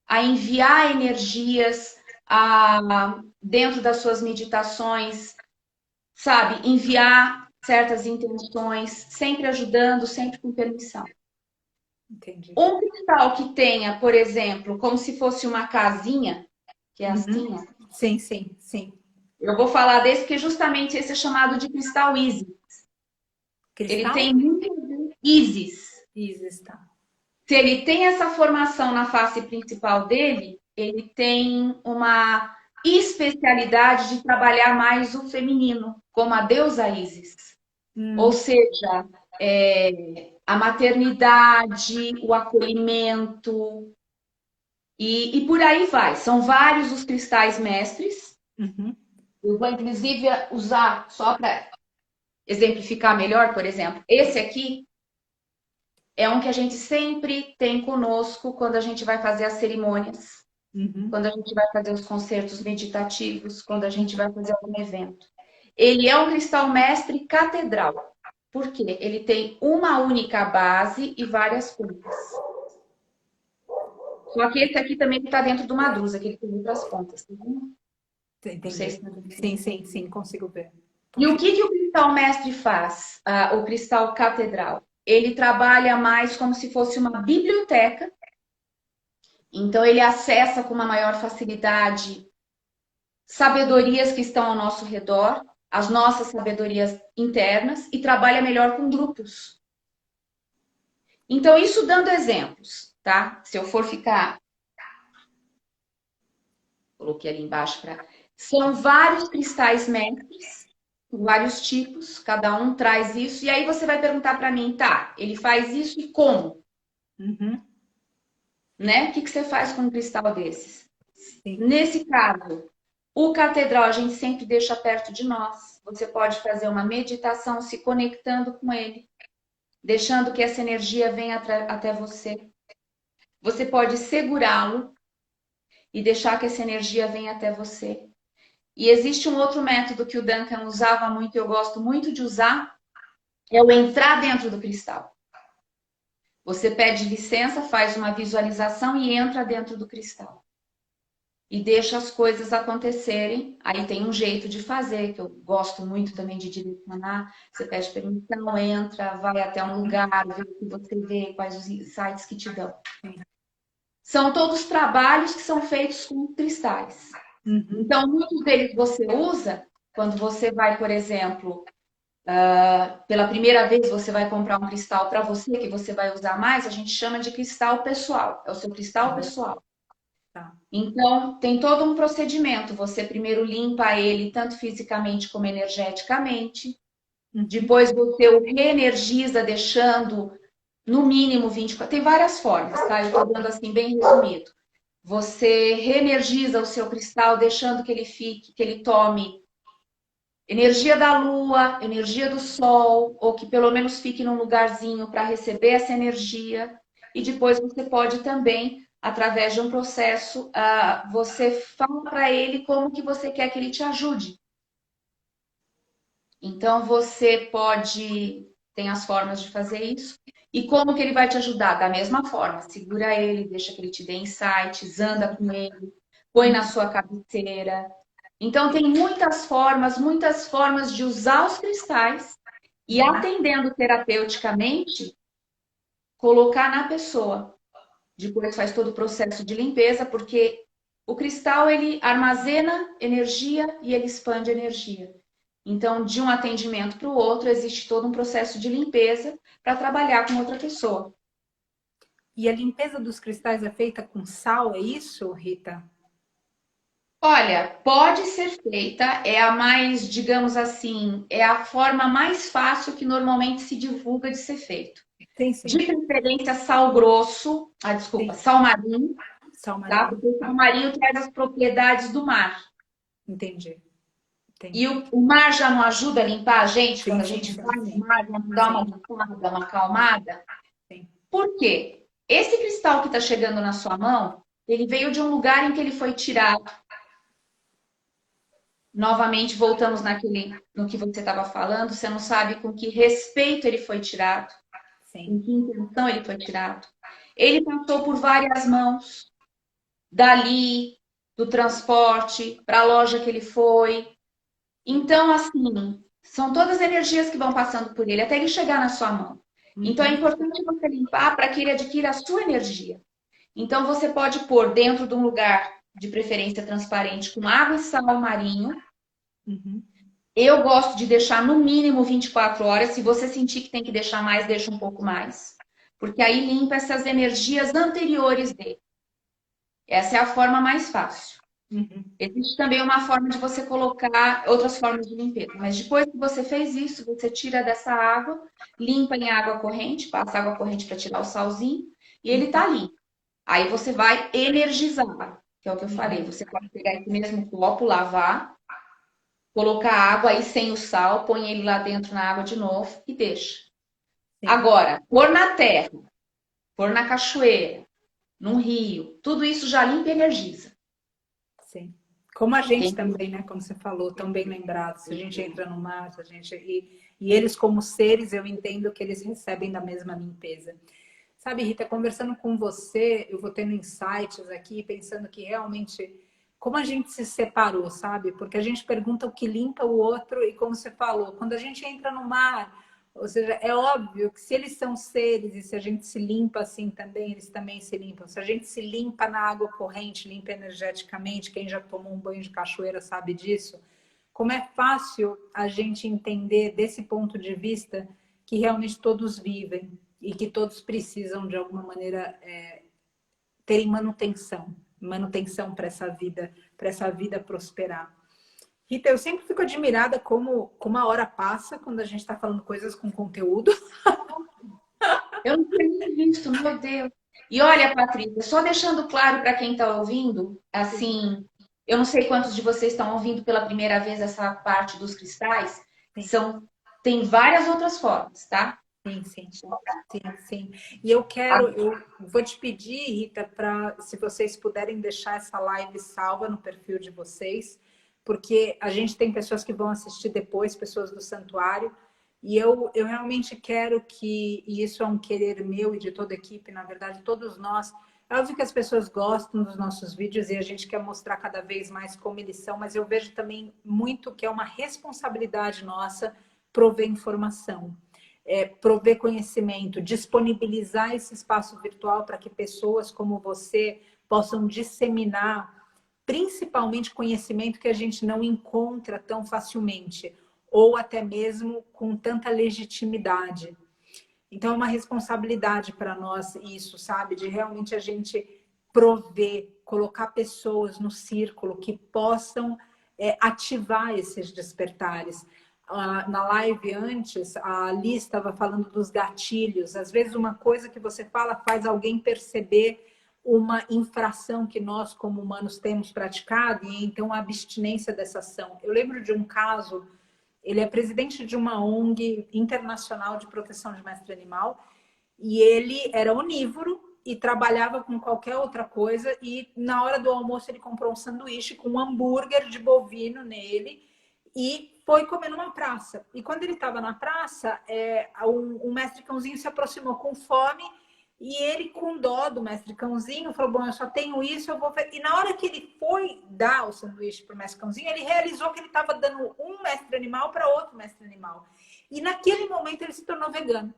a enviar energias dentro das suas meditações, sabe? Enviar certas intenções, sempre ajudando, sempre com permissão. Entendi. Um cristal que tenha, por exemplo, como se fosse uma casinha, que é assim, ó. Sim, sim, sim. Eu vou falar desse porque justamente esse é chamado de cristal Isis. Cristal? Ele tem muito Isis. Isis, tá. Se ele tem essa formação na face principal dele, ele tem uma especialidade de trabalhar mais o feminino, como a deusa Isis. Ou seja, a maternidade, o acolhimento e por aí vai. São vários os cristais mestres. Uhum. Eu vou, inclusive, usar só para exemplificar melhor, por exemplo, esse aqui é um que a gente sempre tem conosco quando a gente vai fazer as cerimônias, quando a gente vai fazer os concertos meditativos, quando a gente vai fazer algum evento. Ele é um cristal mestre catedral. Por quê? Ele tem uma única base e várias pontas. Só que esse aqui também está dentro de uma dúzia, que ele tem outras pontas. Tá vendo? Entendi. Sim, consigo ver. E o que o cristal mestre faz? O cristal catedral? Ele trabalha mais como se fosse uma biblioteca. Então, ele acessa com uma maior facilidade sabedorias que estão ao nosso redor, as nossas sabedorias internas, e trabalha melhor com grupos. Então, isso dando exemplos, tá? Se eu for ficar... Coloquei ali embaixo para... São vários cristais mestres, vários tipos, cada um traz isso, e aí você vai perguntar para mim, tá, ele faz isso e como? Né? O que você faz com um cristal desses? Sim. Nesse caso, o catedral a gente sempre deixa perto de nós. Você pode fazer uma meditação se conectando com ele, deixando que essa energia venha até você. Você pode segurá-lo e deixar que essa energia venha até você. E existe um outro método que o Duncan usava muito, e eu gosto muito de usar, é o entrar dentro do cristal. Você pede licença, faz uma visualização e entra dentro do cristal. e deixa as coisas acontecerem. Aí tem um jeito de fazer, que eu gosto muito também de direcionar. Você pede permissão, entra, vai até um lugar, vê o que você vê, quais os insights que te dão. São todos trabalhos que são feitos com cristais. Então, muitos deles você usa quando você vai, por exemplo, pela primeira vez você vai comprar um cristal para você, que você vai usar mais, a gente chama de cristal pessoal. É o seu cristal pessoal. Tá. Então, tem todo um procedimento. Você primeiro limpa ele, tanto fisicamente como energeticamente. Depois você o reenergiza, deixando no mínimo 24. Tem várias formas, tá? Eu estou dando assim bem resumido. Você reenergiza o seu cristal, deixando que ele fique, que ele tome energia da lua, energia do sol, ou que pelo menos fique num lugarzinho para receber essa energia. E depois você pode também, através de um processo, você fala para ele como que você quer que ele te ajude. Então você pode, tem as formas de fazer isso. E como que ele vai te ajudar? Da mesma forma, segura ele, deixa que ele te dê insights, anda com ele, põe na sua cabeceira. Então, tem muitas formas de usar os cristais e, atendendo terapeuticamente, colocar na pessoa. Depois faz todo o processo de limpeza, porque o cristal, ele armazena energia e ele expande energia. Então, de um atendimento para o outro, existe todo um processo de limpeza para trabalhar com outra pessoa. E a limpeza dos cristais é feita com sal, é isso, Rita? Olha, pode ser feita, é a mais, digamos assim, é a forma mais fácil que normalmente se divulga de ser feito. Tem sim. De preferência, sal grosso, desculpa, Sim. sal marinho, Sal tá? marinho. Porque o sal marinho traz as propriedades do mar. Entendi. E o mar já não ajuda a limpar a gente Sim, quando a sim, gente sim, vai no sim. mar, vamos dar uma Sim. limpada, uma acalmada? Sim. Por quê? Esse cristal que está chegando na sua mão, ele veio de um lugar em que ele foi tirado. Novamente, voltamos no que você estava falando, você não sabe com que respeito ele foi tirado, com que intenção ele foi tirado. Ele passou por várias mãos, dali, do transporte, para a loja que ele foi. Então, assim, são todas energias que vão passando por ele, até ele chegar na sua mão. Então, é importante você limpar para que ele adquira a sua energia. Então, você pode pôr dentro de um lugar, de preferência transparente, com água e sal marinho. Eu gosto de deixar no mínimo 24 horas. Se você sentir que tem que deixar mais, deixa um pouco mais. Porque aí limpa essas energias anteriores dele. Essa é a forma mais fácil. Existe também uma forma de você colocar outras formas de limpeza. Mas depois que você fez isso, você tira dessa água, limpa em água corrente, passa água corrente para tirar o salzinho, e ele tá limpo. Aí você vai energizar, que é o que eu falei. Você pode pegar esse mesmo copo, lavar, colocar água aí sem o sal, põe ele lá dentro na água de novo e deixa. Agora, pôr na terra, pôr na cachoeira, num rio, tudo isso já limpa e energiza. Sim. Como a gente também, né? Como você falou, tão bem lembrado. Se a gente entra no mar, a gente... E eles como seres, eu entendo que eles recebem da mesma limpeza. Sabe, Rita, conversando com você, eu vou tendo insights aqui, pensando que realmente... Como a gente se separou, sabe? Porque a gente pergunta o que limpa o outro e como você falou, quando a gente entra no mar, ou seja, é óbvio que se eles são seres e se a gente se limpa assim também, eles também se limpam. Se a gente se limpa na água corrente, limpa energeticamente, quem já tomou um banho de cachoeira sabe disso, como é fácil a gente entender desse ponto de vista que realmente todos vivem e que todos precisam de alguma maneira terem manutenção para essa vida prosperar. Rita, eu sempre fico admirada como a hora passa quando a gente está falando coisas com conteúdo. Eu não tinha visto, meu Deus. E olha, Patrícia, só deixando claro para quem está ouvindo, assim, eu não sei quantos de vocês estão ouvindo pela primeira vez essa parte dos cristais, tem várias outras formas, tá? Sim. E eu vou te pedir, Rita, se vocês puderem deixar essa live salva no perfil de vocês, porque a gente tem pessoas que vão assistir depois, pessoas do santuário, e eu realmente quero que, e isso é um querer meu e de toda a equipe, na verdade, todos nós, É óbvio que as pessoas gostam dos nossos vídeos e a gente quer mostrar cada vez mais como eles são, mas eu vejo também muito que é uma responsabilidade nossa prover informação, prover conhecimento, disponibilizar esse espaço virtual para que pessoas como você possam disseminar principalmente conhecimento que a gente não encontra tão facilmente, ou até mesmo com tanta legitimidade. Então, é uma responsabilidade para nós isso, sabe? De realmente a gente prover, colocar pessoas no círculo que possam ativar esses despertares. Na live antes, a Liz estava falando dos gatilhos. Às vezes, uma coisa que você fala faz alguém perceber uma infração que nós, como humanos, temos praticado, e então a abstinência dessa ação. Eu lembro de um caso. Ele é presidente de uma ONG internacional de proteção de mestre animal e ele era onívoro e trabalhava com qualquer outra coisa e na hora do almoço ele comprou um sanduíche com um hambúrguer de bovino nele e foi comer numa praça. E quando ele estava na praça, um mestre cãozinho se aproximou com fome e ele, com dó do mestre cãozinho, falou, bom, eu só tenho isso, eu vou... E na hora que ele foi dar o sanduíche para o mestre cãozinho, ele realizou que ele estava dando um mestre animal para outro mestre animal. E naquele momento ele se tornou vegano.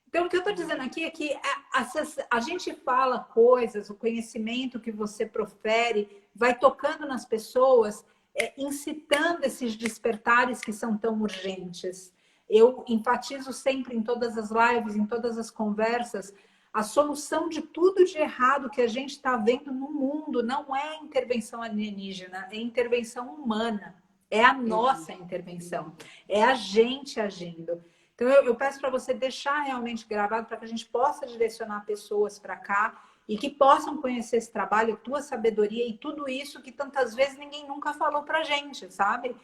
Então, o que eu estou dizendo aqui é que a gente fala coisas, o conhecimento que você profere vai tocando nas pessoas, incitando esses despertares que são tão urgentes. Eu enfatizo sempre em todas as lives, em todas as conversas, a solução de tudo de errado que a gente está vendo no mundo não é intervenção alienígena, é intervenção humana. É a nossa intervenção. É a gente agindo. Então, eu peço para você deixar realmente gravado para que a gente possa direcionar pessoas para cá e que possam conhecer esse trabalho, tua sabedoria e tudo isso que tantas vezes ninguém nunca falou para a gente, sabe?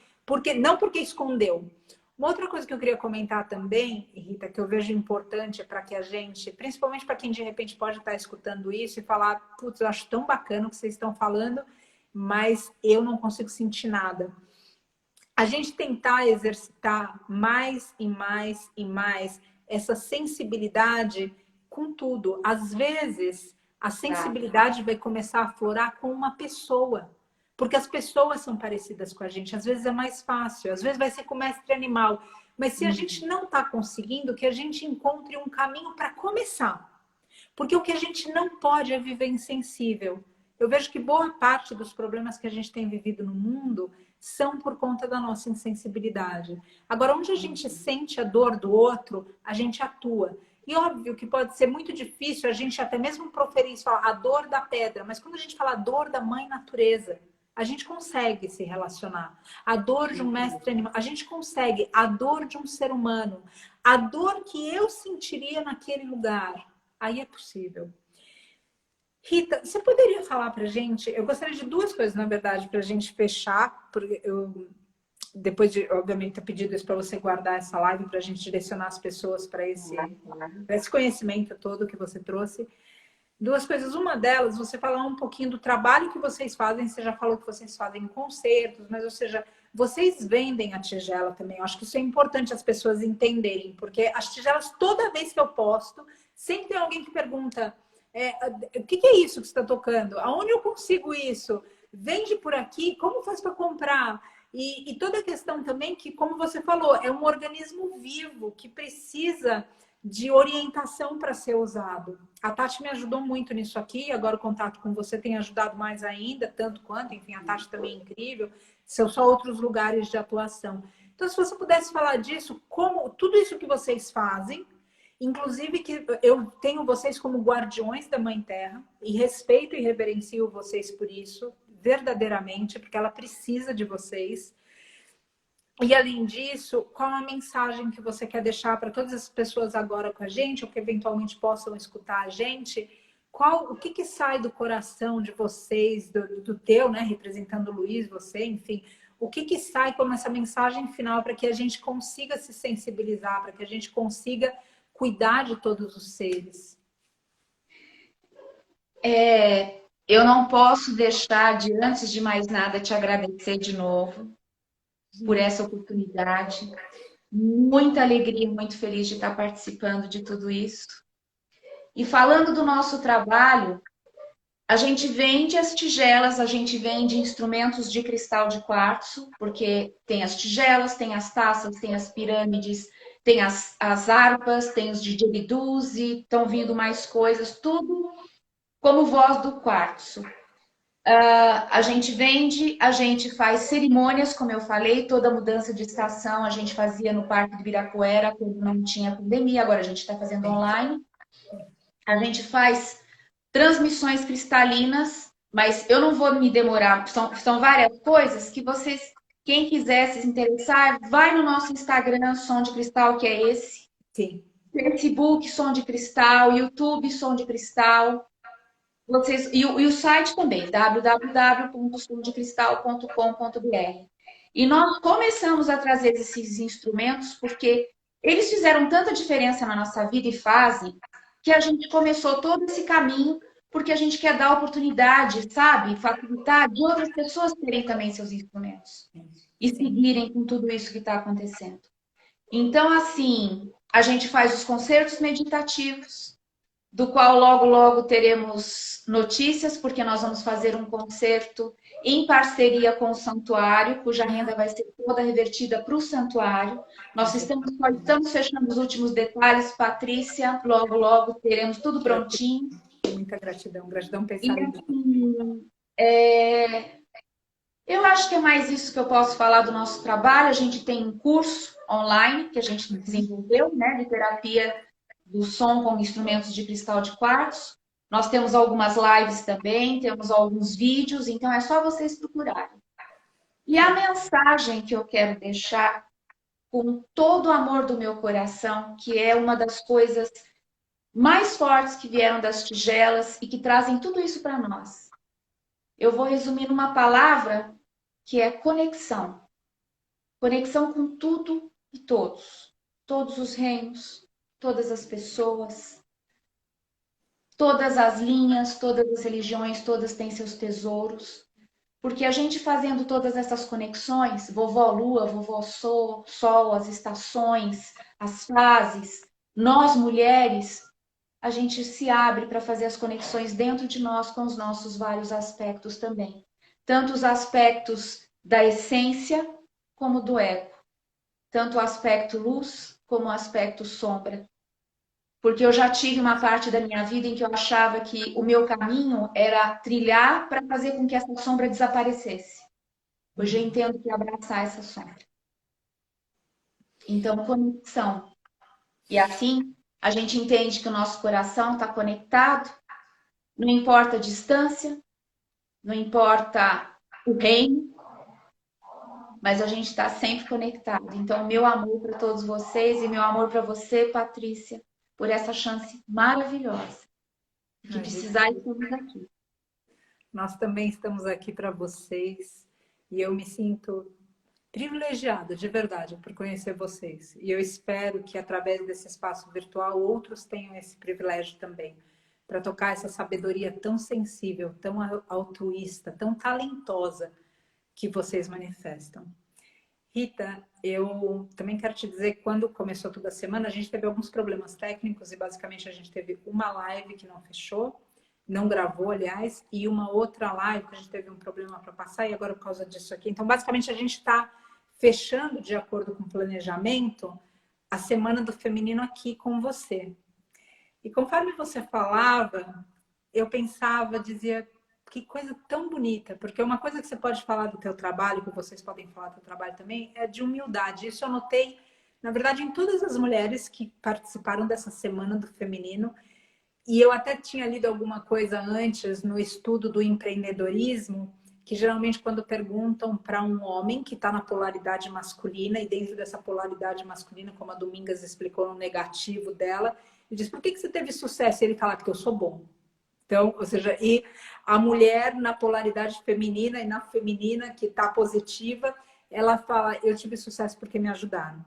Não porque escondeu. Uma outra coisa que eu queria comentar também, Rita, que eu vejo importante para que a gente, principalmente para quem de repente pode estar escutando isso e falar, putz, eu acho tão bacana o que vocês estão falando, mas eu não consigo sentir nada. A gente tentar exercitar mais e mais e mais essa sensibilidade com tudo. Às vezes, a sensibilidade vai começar a aflorar com uma pessoa. Porque as pessoas são parecidas com a gente. Às vezes é mais fácil, às vezes vai ser com o mestre animal. Mas se a gente não está conseguindo, que a gente encontre um caminho para começar. Porque o que a gente não pode é viver insensível. Eu vejo que boa parte dos problemas que a gente tem vivido no mundo são por conta da nossa insensibilidade. Agora, onde a gente sente a dor do outro, a gente atua. E óbvio que pode ser muito difícil a gente até mesmo proferir isso, a dor da pedra. Mas quando a gente fala a dor da mãe natureza, a gente consegue se relacionar. A dor de um mestre animal, a gente consegue. A dor de um ser humano, a dor que eu sentiria naquele lugar, aí é possível. Rita, você poderia falar pra gente? Eu gostaria de duas coisas, na verdade, pra gente fechar, porque eu, depois de, obviamente, ter pedido isso para você guardar essa live, pra gente direcionar as pessoas para esse conhecimento todo que você trouxe. Duas coisas, uma delas, você falar um pouquinho do trabalho que vocês fazem, você já falou que vocês fazem concertos, mas, ou seja, vocês vendem a tigela também. Eu acho que isso é importante as pessoas entenderem, porque as tigelas, toda vez que eu posto, sempre tem alguém que pergunta, o que é isso que você está tocando? Aonde eu consigo isso? Vende por aqui? Como faz para comprar? E toda a questão também que, como você falou, é um organismo vivo que precisa de orientação para ser usado. A Tati me ajudou muito nisso aqui, agora o contato com você tem ajudado mais ainda, tanto quanto, enfim, a Tati também é incrível, são só outros lugares de atuação. Então, se você pudesse falar disso, como tudo isso que vocês fazem, inclusive que eu tenho vocês como guardiões da Mãe Terra, e respeito e reverencio vocês por isso, verdadeiramente, porque ela precisa de vocês. E além disso, qual a mensagem que você quer deixar para todas as pessoas agora com a gente, ou que eventualmente possam escutar a gente? O que sai do coração de vocês, do teu, né, representando o Luiz, você, enfim, o que sai como essa mensagem final para que a gente consiga se sensibilizar, para que a gente consiga cuidar de todos os seres? Eu não posso deixar de, antes de mais nada, te agradecer de novo por essa oportunidade. Muita alegria, muito feliz de estar participando de tudo isso. E falando do nosso trabalho, A gente vende as tigelas, a gente vende instrumentos de cristal de quartzo, porque tem as tigelas, tem as taças, tem as pirâmides, tem as harpas, tem os didgeridus e estão vindo mais coisas, tudo como voz do quartzo. A gente vende, a gente faz cerimônias, como eu falei, toda mudança de estação a gente fazia no Parque do Ibirapuera, quando não tinha pandemia, agora a gente está fazendo online. A gente faz transmissões cristalinas, mas eu não vou me demorar, são várias coisas que vocês, quem quiser se interessar, vai no nosso Instagram, Som de Cristal, que é esse. Sim. Facebook, Som de Cristal, YouTube, Som de Cristal. E o site também, www.somdecristal.com.br. E nós começamos a trazer esses instrumentos porque eles fizeram tanta diferença na nossa vida e fazem, que a gente começou todo esse caminho porque a gente quer dar oportunidade, sabe? Facilitar de outras pessoas terem também seus instrumentos e seguirem com tudo isso que está acontecendo. Então, assim, a gente faz os concertos meditativos, do qual logo, logo teremos notícias, porque nós vamos fazer um concerto em parceria com o santuário, cuja renda vai ser toda revertida para o santuário. Nós estamos fechando os últimos detalhes, Patrícia, logo, logo teremos tudo prontinho. Muita gratidão, gratidão pensar em assim, eu acho que é mais isso que eu posso falar do nosso trabalho. A gente tem um curso online que a gente desenvolveu, né, de terapia do som com instrumentos de cristal de quartzo. Nós temos algumas lives também, temos alguns vídeos, então é só vocês procurarem. E a mensagem que eu quero deixar com todo o amor do meu coração, que é uma das coisas mais fortes que vieram das tigelas e que trazem tudo isso para nós. Eu vou resumir numa palavra que é conexão. Conexão com tudo e todos. Todos os reinos, todas as pessoas, todas as linhas, todas as religiões, todas têm seus tesouros. Porque a gente fazendo todas essas conexões, vovó Lua, vovó Sol, as estações, as fases, nós mulheres, a gente se abre para fazer as conexões dentro de nós com os nossos vários aspectos também. Tanto os aspectos da essência como do ego. Tanto o aspecto luz como o aspecto sombra. Porque eu já tive uma parte da minha vida em que eu achava que o meu caminho era trilhar para fazer com que essa sombra desaparecesse. Hoje eu entendo que é abraçar essa sombra. Então, conexão. E assim, a gente entende que o nosso coração está conectado, não importa a distância, não importa o reino, mas a gente está sempre conectado. Então, meu amor para todos vocês e meu amor para você, Patrícia, por essa chance maravilhosa. Que precisar, estamos aqui. Nós também estamos aqui para vocês e eu me sinto privilegiada, de verdade, por conhecer vocês. E eu espero que, através desse espaço virtual, outros tenham esse privilégio também, para tocar essa sabedoria tão sensível, tão altruísta, tão talentosa que vocês manifestam. Rita, eu também quero te dizer que quando começou toda a semana, a gente teve alguns problemas técnicos e basicamente a gente teve uma live que não fechou, não gravou, aliás, e uma outra live que a gente teve um problema para passar e agora por causa disso aqui. Então, basicamente, a gente está fechando, de acordo com o planejamento, a Semana do Feminino aqui com você. E conforme você falava, eu pensava, dizia, que coisa tão bonita, porque uma coisa que você pode falar do teu trabalho, que vocês podem falar do teu trabalho também, é de humildade. Isso eu notei, na verdade, em todas as mulheres que participaram dessa Semana do Feminino. E eu até tinha lido alguma coisa antes no estudo do empreendedorismo, que geralmente quando perguntam para um homem que está na polaridade masculina, e dentro dessa polaridade masculina, como a Domingas explicou no negativo dela, ele diz, por que você teve sucesso? E ele fala, porque eu sou bom. Então, ou seja, e a mulher na polaridade feminina e na feminina que está positiva, ela fala, eu tive sucesso porque me ajudaram.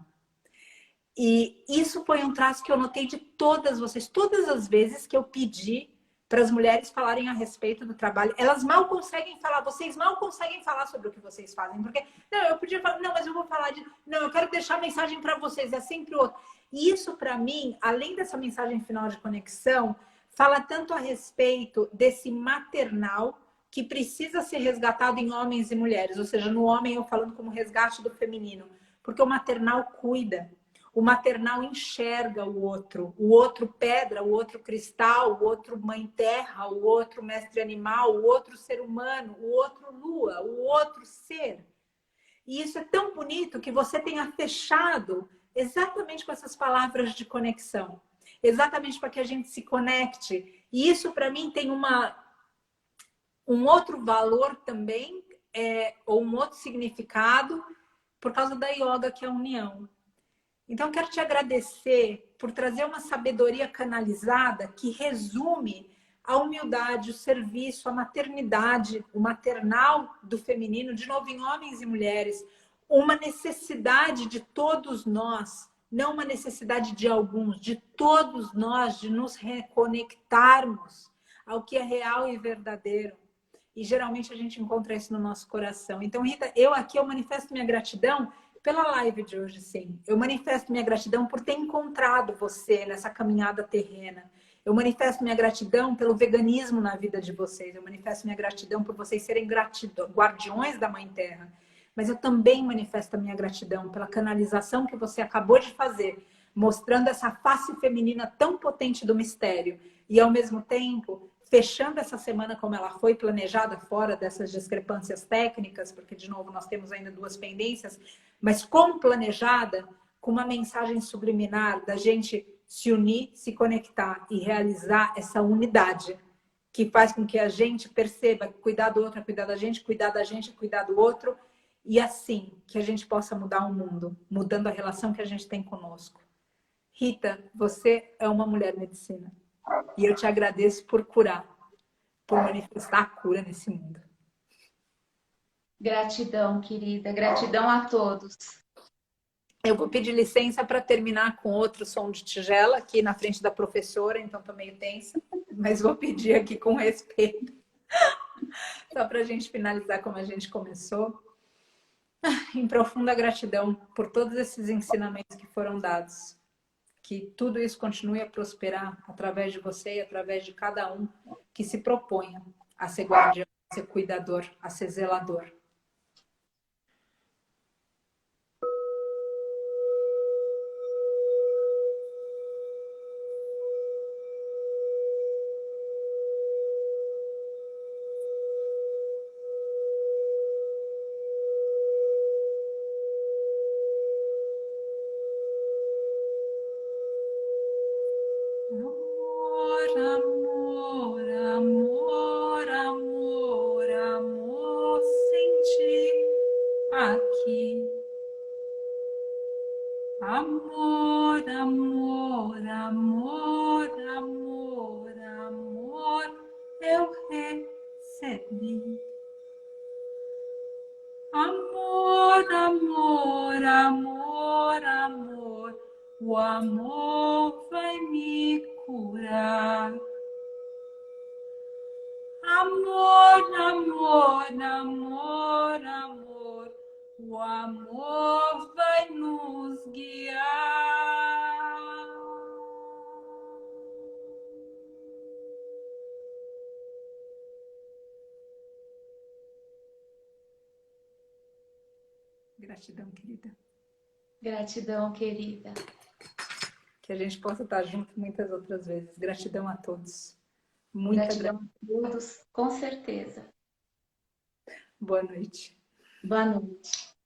E isso foi um traço que eu notei de todas vocês. Todas as vezes que eu pedi para as mulheres falarem a respeito do trabalho, elas mal conseguem falar, vocês mal conseguem falar sobre o que vocês fazem. Porque, não, eu podia falar, não, mas eu vou falar de... Não, eu quero deixar a mensagem para vocês, é sempre outro. E isso, para mim, além dessa mensagem final de conexão, fala tanto a respeito desse maternal que precisa ser resgatado em homens e mulheres, ou seja, no homem eu falando como resgate do feminino, porque o maternal cuida, o maternal enxerga o outro pedra, o outro cristal, o outro mãe terra, o outro mestre animal, o outro ser humano, o outro lua, o outro ser. E isso é tão bonito que você tenha fechado exatamente com essas palavras de conexão, exatamente para que a gente se conecte. E isso para mim tem um outro valor também, ou um outro significado, por causa da yoga, que é a união. Então, quero te agradecer por trazer uma sabedoria canalizada que resume a humildade, o serviço, a maternidade, o maternal do feminino, de novo, em homens e mulheres, uma necessidade de todos nós, não uma necessidade de alguns, de todos nós, de nos reconectarmos ao que é real e verdadeiro. E geralmente a gente encontra isso no nosso coração. Então, Rita, eu manifesto minha gratidão pela live de hoje, sim. Eu manifesto minha gratidão por ter encontrado você nessa caminhada terrena. Eu manifesto minha gratidão pelo veganismo na vida de vocês. Eu manifesto minha gratidão por vocês serem guardiões da Mãe Terra. Mas eu também manifesto a minha gratidão pela canalização que você acabou de fazer, mostrando essa face feminina tão potente do mistério. E, ao mesmo tempo, fechando essa semana como ela foi planejada, fora dessas discrepâncias técnicas, porque, de novo, nós temos ainda 2 pendências, mas como planejada, com uma mensagem subliminar da gente se unir, se conectar e realizar essa unidade que faz com que a gente perceba que cuidar do outro é cuidar da gente é cuidar do outro, e assim que a gente possa mudar o mundo, mudando a relação que a gente tem conosco. Rita, você é uma mulher medicina. E eu te agradeço por curar, por manifestar a cura nesse mundo. Gratidão, querida. Gratidão a todos. Eu vou pedir licença para terminar com outro som de tigela aqui na frente da professora, então estou meio tensa, mas vou pedir aqui com respeito. Só para a gente finalizar como a gente começou. Em profunda gratidão por todos esses ensinamentos que foram dados. Que tudo isso continue a prosperar através de você e através de cada um que se proponha a ser guardião, a ser cuidador, a ser zelador. Aqui. Amor, amor, amor, amor, amor, eu recebi. Amor, amor, amor, amor, o amor vai me curar. Amor, amor, amor, amor, o amor vai nos guiar. Gratidão, querida. Gratidão, querida. Que a gente possa estar junto muitas outras vezes. Gratidão a todos. Muita Gratidão a todos, com certeza. Boa noite. Boa noite.